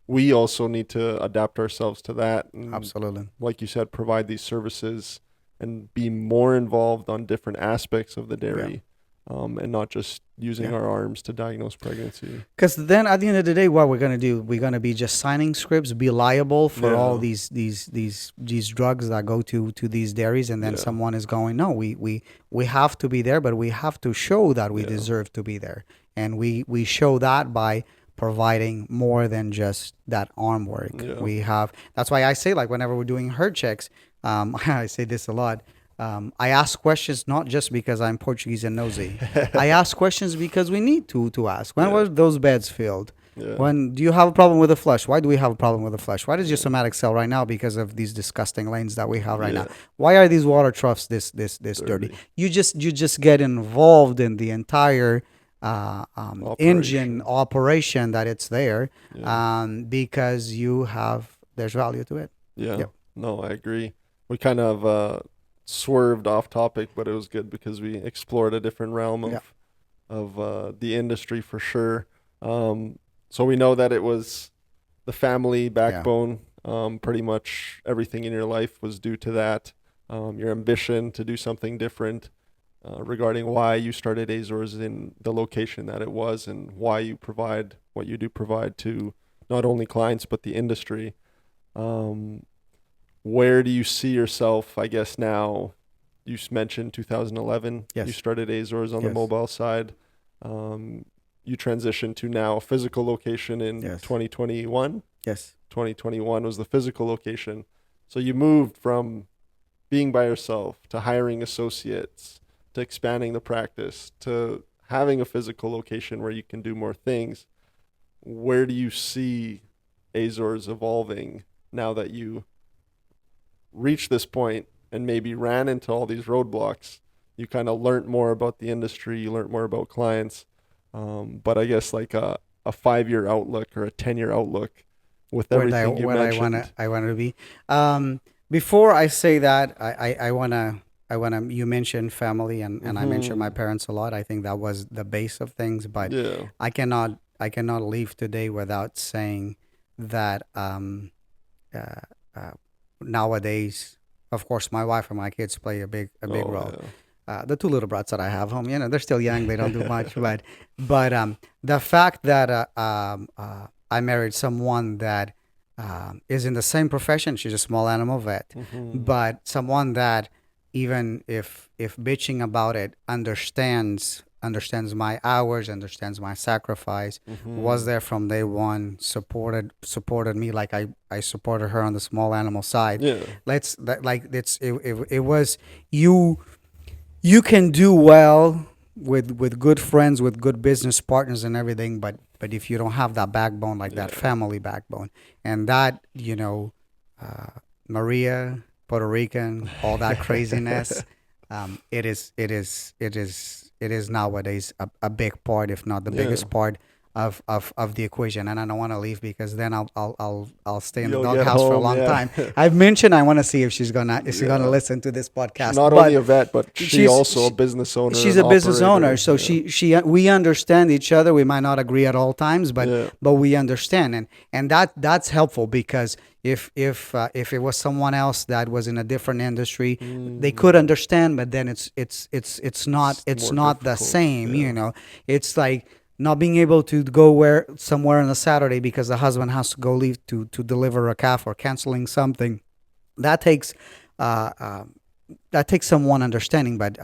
we also need to adapt ourselves to that and, Absolutely. like you said, provide these services and be more involved on different aspects of the Yeah. dairy. and not just using Yeah. our arms to diagnose pregnancy. Because then at the end of the day, what we're gonna do, we're gonna be just signing scripts, be liable for all Yeah, these drugs that go to these dairies, and then yeah, someone is going, no, we have to be there, but we have to show that we yeah, deserve to be there, and we show that by providing more than just that arm work. yeah, We have that's why I say, like, whenever we're doing herd checks, I say this a lot. I ask questions not just because I'm Portuguese and nosy. I ask questions because we need to ask. When yeah, were those beds filled? yeah, When do you have a problem with the flush? Why do we have a problem with the flush? Why does your yeah, somatic cell right now? Because of these disgusting lanes that we have right now. yeah. Why are these water troughs this dirty? Dirty You just get involved in the entire engine operation. operation that it's there, Yeah, because there's value to it. yeah. Yep. No, I agree. We kind of swerved off topic, but it was good because we explored a different realm Yeah. of the industry for sure. So we know that it was the family Yeah. backbone. Pretty much everything in your life was due to that. Your ambition to do something different, regarding why you started Azores in the location that it was, and why you provide what you do provide to not only clients but the industry. Um, where do you see yourself, I guess, now? You mentioned 2011. You Yes. started Azores on the Yes. mobile side. Um, you transitioned to now a physical location in Yes. 2021. Yes. 2021 was the physical location. So you moved from being by yourself to hiring associates to expanding the practice to having a physical location where you can do more things. Where do you see Azores evolving now that you reached this point and maybe ran into all these roadblocks? You kind of learned more about the industry, you learned more about clients. But I guess like a 5 year outlook or a 10 year outlook with everything you Where I wanna mentioned. I wanna be. Before I say that, I wanna you mentioned family, and I mentioned my Hmm. parents a lot. I think that was the base of things, but Yeah. I cannot leave today without saying that uh, uh, nowadays, of course, my wife and my kids play a big Oh, role. yeah. The two little brats that I have home, they're still young. They don't do much, but the fact that I married someone that is in the same profession. She's a small animal vet, Hmm. but someone that, even if bitching about it, understands my hours, understands my sacrifice, was Hmm. there from day one, supported me like I supported her on the small animal side. Yeah. It was you you can do well with good friends, with good business partners and everything, but if you don't have that backbone, like that Yeah. family backbone, and that, uh, Maria, Puerto Rican, all that craziness, it is nowadays a big part, if not the Yeah. biggest part of the equation. And I don't want to leave, because then I'll stay in the You'll get doghouse for a home. long Yeah. time. I've mentioned I want to see if she's gonna Yeah. listen to this She's podcast, not only but a vet, but she she's also a business owner she's and a business owner, operator. so Yeah. we understand each other. We might not agree at all times, but Yeah. we understand, and that's helpful, because if it was someone else that was in a different industry, they could Mm. understand, but then it's not It's it's more not the difficult. same. Yeah. It's like not being able to go somewhere on a Saturday because the husband has to go leave to deliver a calf, or canceling something. That takes uh, uh, that takes someone understanding, but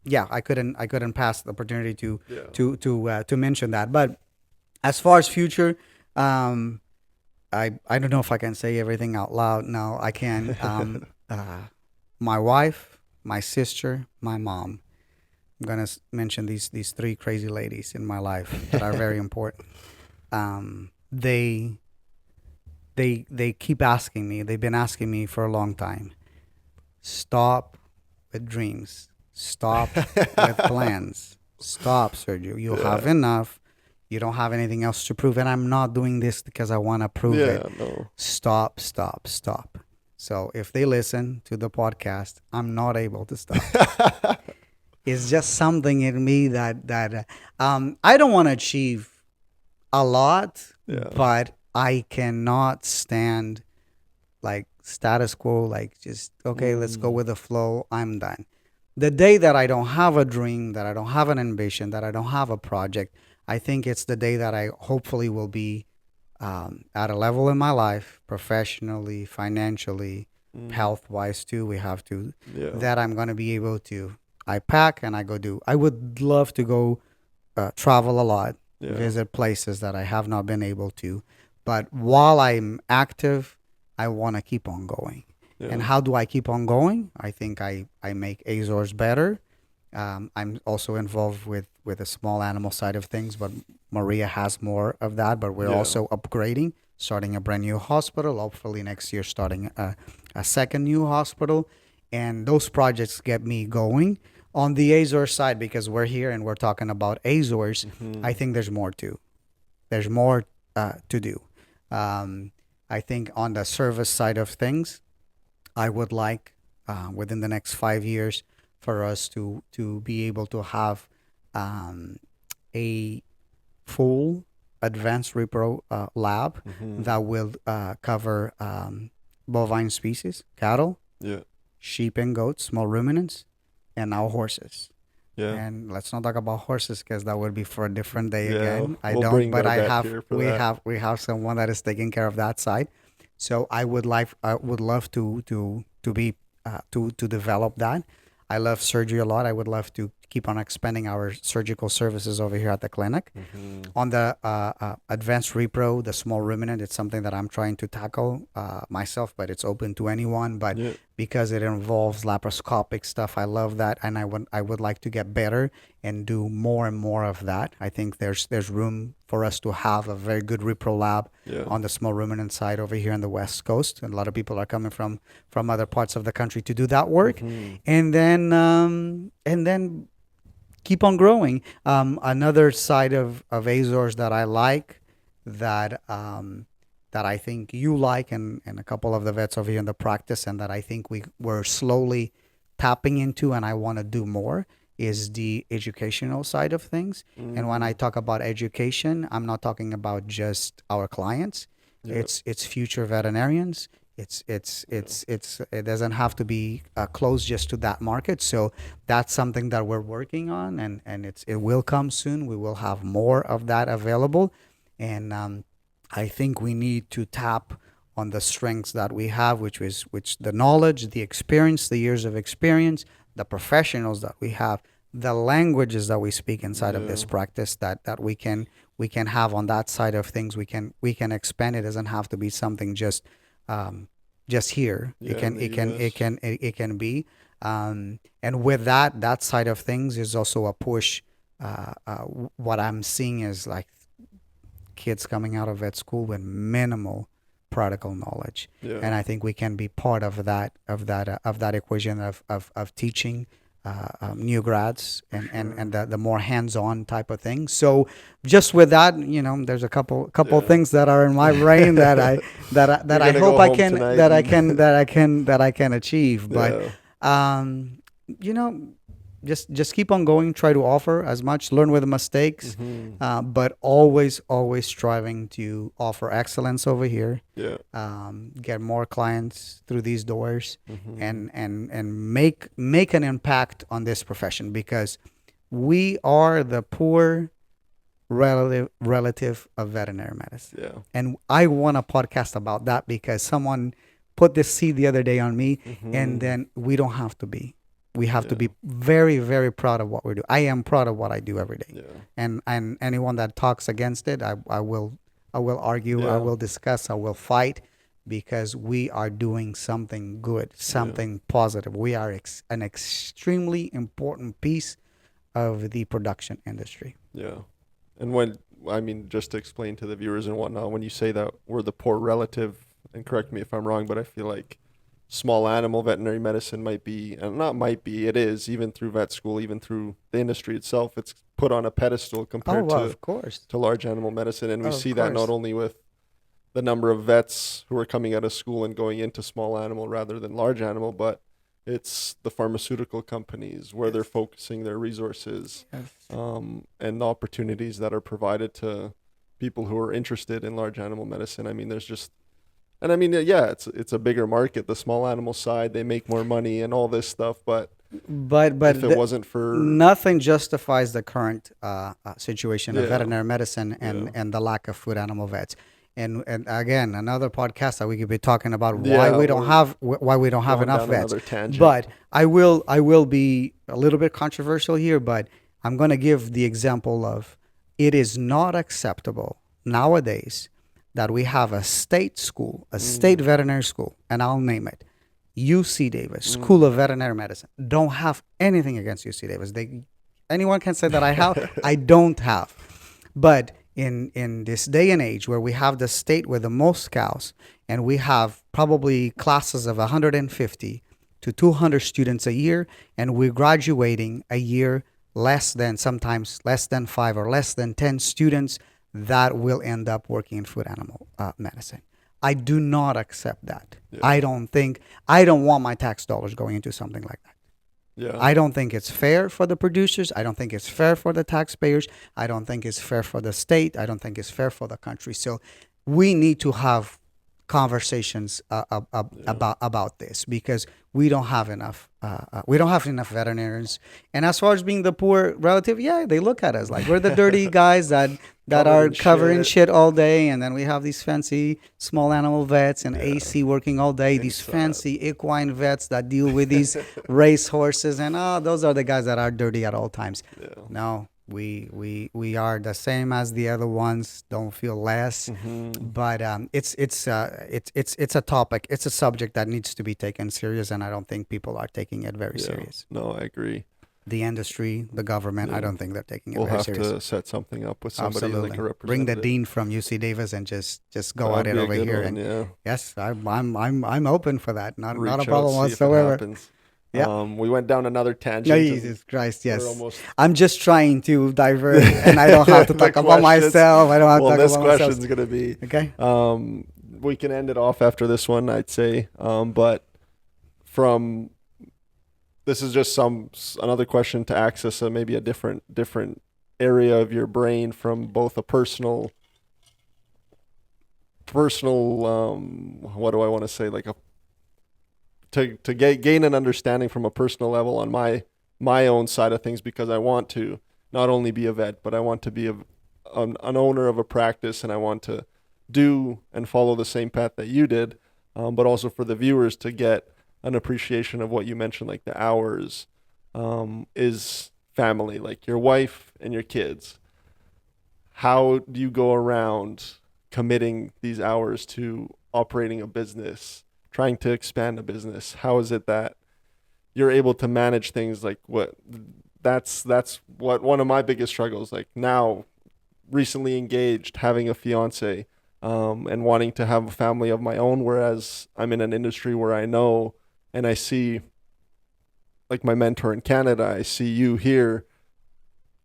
yeah, I couldn't pass the opportunity to Yeah. to mention that. But as far as future, um I don't know if I can say everything out loud. No, I can. My wife, my sister, my mom. I'm gonna mention these three crazy ladies in my life that are very important. They keep asking me. They've been asking me for a long time. Stop with dreams. Stop with plans. Stop, Sergio. You have Yeah. enough. You don't have anything else to prove. And I'm not doing this because I want to prove Yeah. it. No. Stop, stop, stop. So if they listen to the podcast, I'm not able to stop. It's just something in me that I don't want to achieve a lot, Yeah. but I cannot stand like status quo, like just okay, let's go Mm. with the flow. I'm done. the day that I don't have a dream, that I don't have an ambition, that I don't have a project, I think it's the day that I hopefully will be at a level in my life, professionally, financially, Mm. health wise too. We have to, Yeah. that I'm going to be able to, I pack and I go do. I would love to go travel a lot, Yeah. visit places that I have not been able to. But while I'm active, I want to keep on going. And Yeah. how do I keep on going? I think I make Azores better. I'm also involved with the small animal side of things, but Maria has more of that. But we're Yeah. also upgrading, starting a brand new hospital. Hopefully next year, starting a second new hospital, and those projects get me going. On the Azores side, because we're here and we're talking about Azores, I Hmm. think there's more too. There's more to do. Um, I think on the service side of things, I would like within the next 5 years for us to be able to have um, a full advanced repro lab Hmm. that will cover bovine species, cattle, Yeah. sheep and goats, small ruminants, and now horses. Yeah. And let's not talk about horses because that would be for a different day Yeah. again. I We'll don't, bring but our I vet have here for that. we have someone that is taking care of that side. So I would love to be to develop that. I love surgery a lot. I would love to keep on expanding our surgical services over here at the clinic. Hmm. On the advanced repro, the small ruminant, it's something that I'm trying to tackle myself, but it's open to anyone. But Yeah. because it involves laparoscopic stuff, I love that, and I would like to get better and do more and more of that. I think there's room for us to have a very good repro lab Yeah. on the small ruminant side over here on the West Coast, and a lot of people are coming from other parts of the country to do that work, Hmm. and then keep on growing. Another side of Azores that I like, that that I think you like, and a couple of the vets over here in the practice, and that I think we're slowly tapping into, and I want to do more, is the educational side of things. And when I Hmm. talk about education, I'm not talking about just our clients. Yeah. It's future veterinarians. Yeah. It doesn't have to be closed just to that market. So that's something that we're working on, and it will come soon. We will have more of that available, and I think we need to tap on the strengths that we have, which the knowledge, the experience, the years of experience, the professionals that we have, the languages that we speak inside of this Yeah. practice, that we can have on that side of things. We can expand. It doesn't have to be something um, just here. It Yeah. In can the it can it U.S. can it can be and with that side of things is also a push. What I'm seeing is like kids coming out of vet school with minimal practical knowledge, Yeah. and I think we can be part of that equation of teaching new grads For and sure. the more hands-on type of thing. So just with that, there's a couple Yeah. things that are in my brain that You're I gonna hope go home tonight and that I can achieve. But yeah. um, you know, just keep on going. Try to offer as much. Learn with the mistakes, Hmm. but always striving to offer excellence over here. Yeah. Get more clients through these doors, Hmm. and make an impact on this profession, because we are the poor relative of veterinary medicine. Yeah. And I want a podcast about that because someone put this seed the other day on me, and Hmm. then we don't have to be. We have to Yeah. be very, very proud of what we do. I am proud of what I do every day. Yeah. And anyone that talks against it, I will argue, I Yeah. will discuss, I will fight, because we are doing something good, Yeah. something positive. We are an extremely important piece of the production industry. Yeah. And when, I mean, just to explain to the viewers and whatnot, when you say that we're the poor relative, and correct me if I'm wrong, but I feel like small animal veterinary medicine might be, and not might be, it is, even through vet school, even through the industry itself, it's put on a pedestal Oh, compared well, of course. to large animal medicine. And we Of see that not course. only with the number of vets who are coming out of school and going into small animal rather than large animal, but it's the pharmaceutical companies where they're Yes. focusing their resources, Yes. and the opportunities that are provided to people who are interested in large animal medicine. I mean, there's just, and I mean, yeah, it's a bigger market. The small animal side, they make more money and all this stuff, but but if it wasn't for nothing justifies the current situation of yeah, veterinary medicine yeah, and the lack of food animal vets. And again, another podcast that we could be talking about yeah. We're why we don't have going enough down vets. another tangent. But I will be a little bit controversial here, but I'm going to give the example of it is not acceptable nowadays that we have a state school, a state Mm, veterinary school, and I'll name it UC Davis School mm. of Veterinary Medicine. Don't have anything against UC Davis. Anyone can say that I have. I don't have. But in this day and age where we have the state with the most cows and we have probably classes of 150 to 200 students a year and we're graduating a year less than sometimes less than 5 or less than 10 students that will end up working in food animal medicine. I do not accept that. Yeah, I don't want my tax dollars going into something like that. yeah, I don't think it's fair for the producers. I don't think it's fair for the taxpayers. I don't think it's fair for the state. I don't think it's fair for the country. So we need to have conversations yeah, about this because we don't have enough veterinarians. And as far as being the poor relative, yeah, they look at us like we're the dirty guys that covered are in covering shit shit all day, and then we have these fancy small animal vets and yeah AC working all day. These inside. fancy equine vets that deal with these race horses, and those are the guys that are dirty at all times. Yeah. No, we are the same as the other ones. Don't feel less, Hmm. but it's a topic. It's a subject that needs to be taken serious, and I don't think people are taking it very Yeah. serious. No, I agree. The industry, the government, I Yeah. don't think they're taking it We'll very have serious. to set something up with somebody like Absolutely. a Bring the representative. dean from UC Davis and just That go at would it be a over good here. one. And Yeah. yes, I'm open for that. Not a Reach out, problem see if it whatsoever. happens. Yeah. We went down another No, tangent and Jesus Christ, we're yes. almost I'm just trying to divert, and I don't have to the talk about questions. myself. I don't have to Well, talk this about myself. question's gonna be. Okay. We can end it off after this one, I'd say. But from this is just another question to access maybe a different area of your brain from both a personal what do I want to say, like a to gain an understanding from a personal level on my own side of things, because I want to not only be a vet, but I want to be an owner of a practice, and I want to do and follow the same path that you did, but also for the viewers to get an appreciation of what you mentioned, like the hours, is family, like your wife and your kids. How do you go around committing these hours to operating a business, trying to expand a business? How is it that you're able to manage things like what that's what one of my biggest struggles, like now recently engaged, having a fiance, and wanting to have a family of my own, whereas I'm in an industry where I know and I see, like my mentor in Canada, I see you here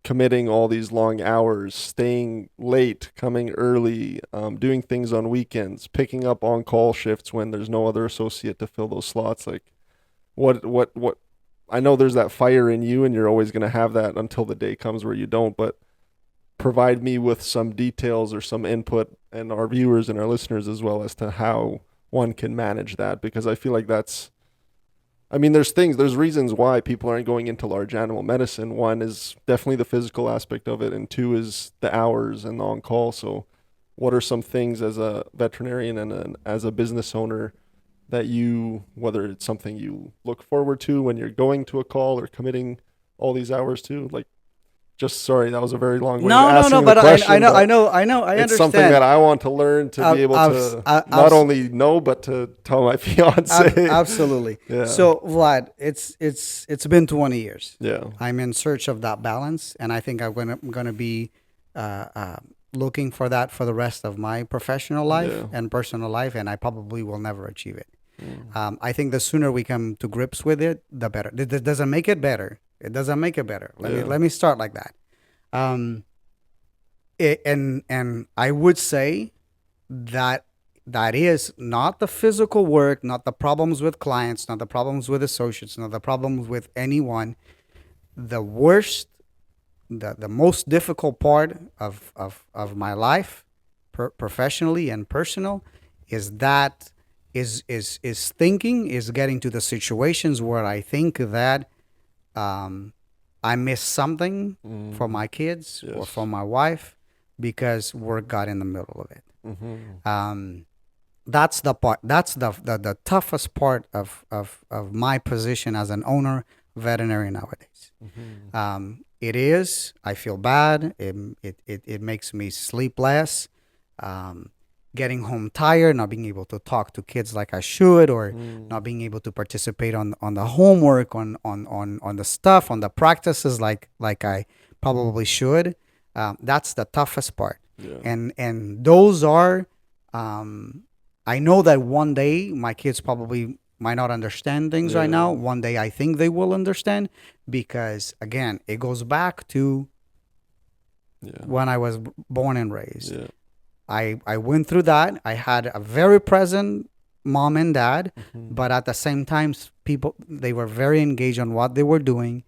committing all these long hours, staying late, coming early, doing things on weekends, picking up on call shifts when there's no other associate to fill those slots. Like what I know there's that fire in you and you're always going to have that until the day comes where you don't, but provide me with some details or some input, and our viewers and our listeners as well, as to how one can manage that, because I feel like that's, I mean, there's reasons why people aren't going into large animal medicine. One is definitely the physical aspect of it, and two is the hours and the on call. So what are some things as a veterinarian and as a business owner that you, whether it's something you look forward to when you're going to a call or committing all these hours to, like, just sorry, that was a very long way of No. asking the But question, I know, but I it's something that understand. I want to learn to be able to not I've, only know, but to tell my fiance. absolutely. Yeah. So Vlad, it's been 20 years. Yeah. I'm in search of that balance, and I think I'm gonna be uh, uh, looking for that for the rest of my professional life Yeah. and personal life, and I probably will never achieve it. Mm. I think the sooner we come to grips with it, the better. It doesn't make it better. It doesn't make it better. Yeah. Let me start like that. Um, and I would say that that is not the physical work, not the problems with clients, not the problems with associates, not the problems with anyone. The worst, the most difficult part of my life, professionally and personal, is getting to the situations where I think that I miss something for my kids or for my wife because work got in the middle of it. Um, that's the part. That's the toughest part of my position as an owner veterinarian nowadays. It is. I feel bad. It makes me sleep less. Um, Getting home tired, not being able to talk to kids like I should, or not being able to participate on the homework, on the stuff, on the practices like I probably should. That's the toughest part. Yeah. And those are. I know that one day my kids probably might not understand things right now. One day I think they will understand because again, it goes back to when I was born and raised. Yeah. I went through that. I had a very present mom and dad, but at the same time, people they were very engaged on what they were doing,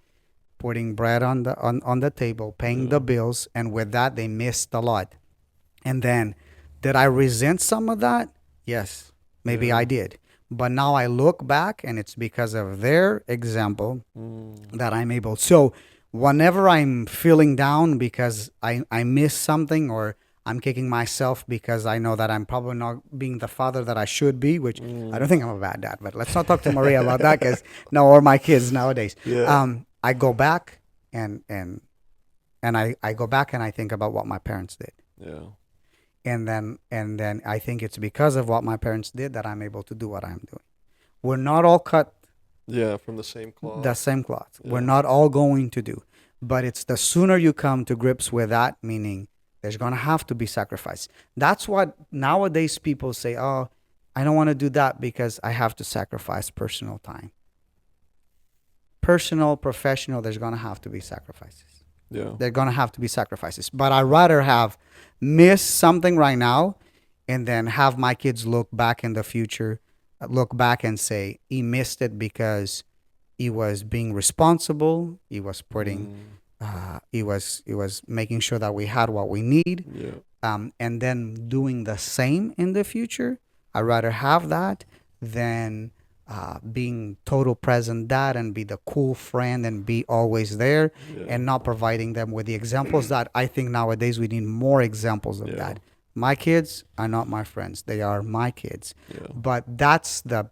putting bread on the table, paying the bills, and with that they missed a lot. And then, did I resent some of that? Yes, maybe I did. But now I look back, and it's because of their example that I'm able. So, whenever I'm feeling down because I missed something, or I'm kicking myself because I know that I'm probably not being the father that I should be, which I don't think I'm a bad dad, but let's not talk to Maria about that because no, or my kids nowadays. I go back and I go back and I think about what my parents did. Yeah. And then I think it's because of what my parents did that I'm able to do what I'm doing. We're not all cut From the same cloth. the same cloth. We're not all going to do. But it's the sooner you come to grips with that, meaning there's going to have to be sacrifice. That's what nowadays people say, oh, I don't want to do that because I have to sacrifice personal time. Personal, professional, there's going to have to be sacrifices. Yeah. They're going to have to be sacrifices. But I'd rather have missed something right now and then have my kids look back in the future, look back and say, he missed it because he was being responsible. He was putting, he was making sure that we had what we need. And then doing the same in the future. I'd rather have that than being total present dad and be the cool friend and be always there and not providing them with the examples that I think nowadays we need more examples of that. My kids are not my friends. They are my kids. But that's the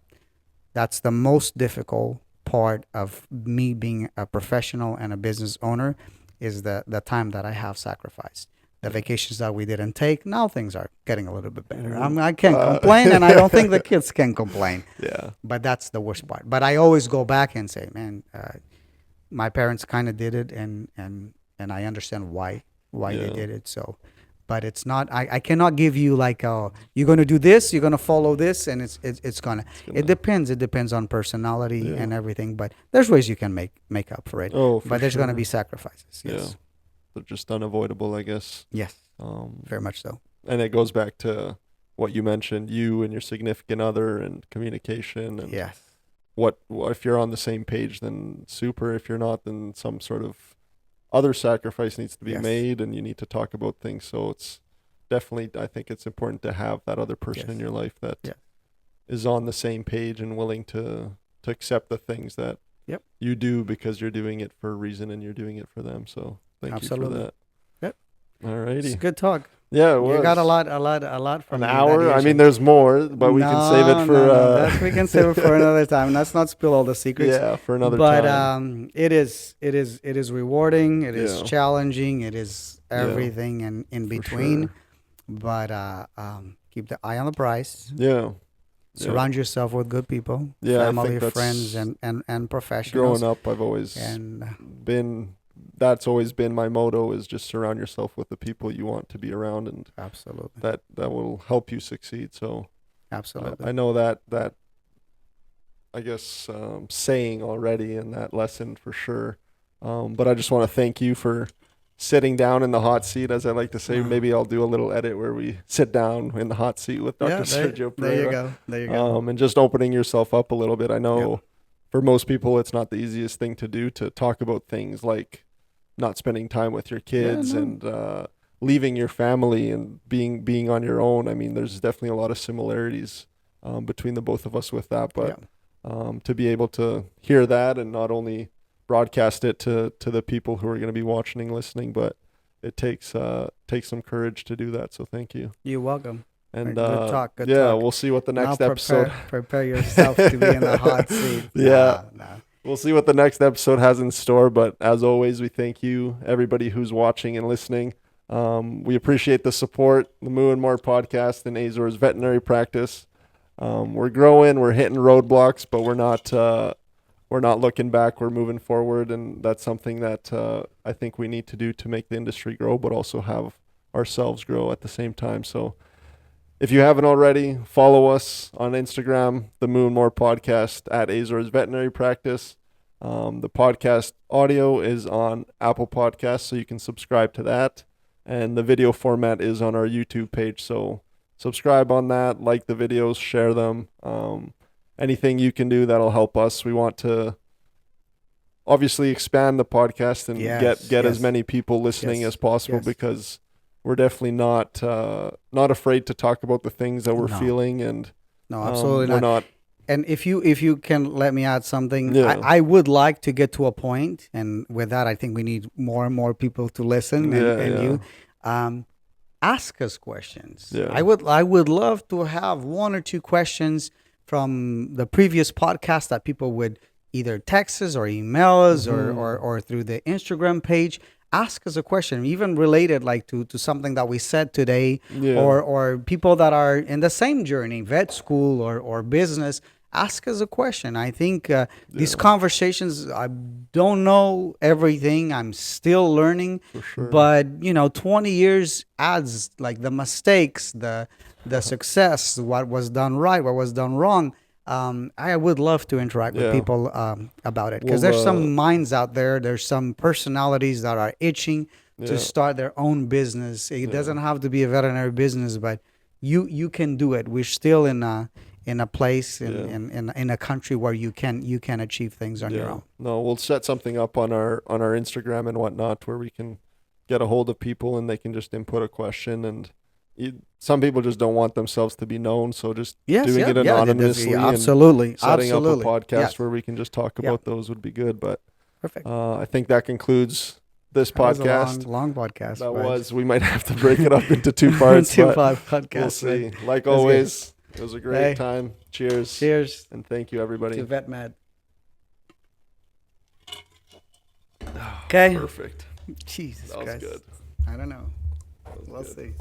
most difficult part of me being a professional and a business owner is the time that I have sacrificed. The vacations that we didn't take, now things are getting a little bit better. I can't complain, and I don't think the kids can complain. But that's the worst part. But I always go back and say, man, my parents kind of did it, and I understand why they did it. So, but it's not. I cannot give you like, oh, you're gonna do this, you're gonna follow this, and it's gonna. It depends. It depends on personality and everything. But there's ways you can make up for it. But there's gonna be sacrifices. Yes. They're just unavoidable, I guess. Yes. Very much so. And it goes back to what you mentioned, you and your significant other and communication. And yes. What if you're on the same page, then super. If you're not, then some sort of other sacrifice needs to be made, and you need to talk about things. So it's definitely, I think it's important to have that other person in your life that is on the same page and willing to accept the things that you do because you're doing it for a reason and you're doing it for them. So thank you for that. Yep. Alrighty. It's a good talk. Yeah, it was. You got a lot from an hour. I mean, there's more, but we can save it for. We can save it for another time. Let's not spill all the secrets. Yeah, for another But time. it is rewarding. It is challenging. It is everything and in between. Sure. But keep the eye on the prize. Yeah. Surround yourself with good people. Family, friends, and professionals. Growing up, I've always that's always been my motto, is just surround yourself with the people you want to be around, and absolutely that will help you succeed. So absolutely, I know that I guess saying already in that lesson for sure. But I just want to thank you for sitting down in the hot seat, as I like to say. Maybe I'll do a little edit where we sit down in the hot seat with Dr. Sergio Pereira. There you go. And just opening yourself up a little bit. I know for most people it's not the easiest thing to do, to talk about things like not spending time with your kids and leaving your family and being on your own. I mean, there's definitely a lot of similarities between the both of us with that. But to be able to hear that and not only broadcast it to the people who are going to be watching and listening, but it takes some courage to do that. So thank you. You're welcome. And Good talk. Good yeah, talk. we'll see what the Now next episode. prepare yourself to be in the hot seat. Yeah. Nah. We'll see what the next episode has in store. But as always, we thank you, everybody who's watching and listening. We appreciate the support, the Moo and More podcast and Azor's veterinary practice. We're growing, we're hitting roadblocks, but we're not looking back. We're moving forward, and that's something that I think we need to do to make the industry grow, but also have ourselves grow at the same time. So if you haven't already, follow us on Instagram, the Moo and More podcast at Azor's Veterinary Practice. The podcast audio is on Apple Podcasts, so you can subscribe to that. And the video format is on our YouTube page. So subscribe on that, like the videos, share them. Anything you can do that'll help us. We want to obviously expand the podcast and get as many people listening as possible, because we're definitely not afraid to talk about the things that we're feeling, and no, absolutely we're not. And if you can let me add something, Yeah. I would like to get to a point, and with that, I think we need more and more people to listen. You ask us questions. Yeah. I would love to have one or two questions from the previous podcast that people would either text us or email us or through the Instagram page. Ask us a question, even related like to something that we said today, or people that are in the same journey, vet school or business. Ask us a question. I think these conversations, I don't know everything. I'm still learning, For sure. but 20 years adds like the mistakes, the success, what was done right, what was done wrong. I would love to interact with people about it, because there's some minds out there. There's some personalities that are itching to start their own business. It doesn't have to be a veterinary business, but you can do it. We're still in a place in a country where you can achieve things on your own. No, we'll set something up on our Instagram and whatnot where we can get a hold of people and they can just input a question. And some people just don't want themselves to be known, so just doing it anonymously absolutely, and setting absolutely. up a podcast where we can just talk about those would be good. But perfect. I think that concludes this podcast. Was a long podcast. We might have to break it up into two parts. Podcasts. We'll see. Like always, it was a great time. Cheers. Cheers. And thank you, everybody. To VetMed. Okay. Perfect. Jesus That was Christ. good. I don't know. We'll see.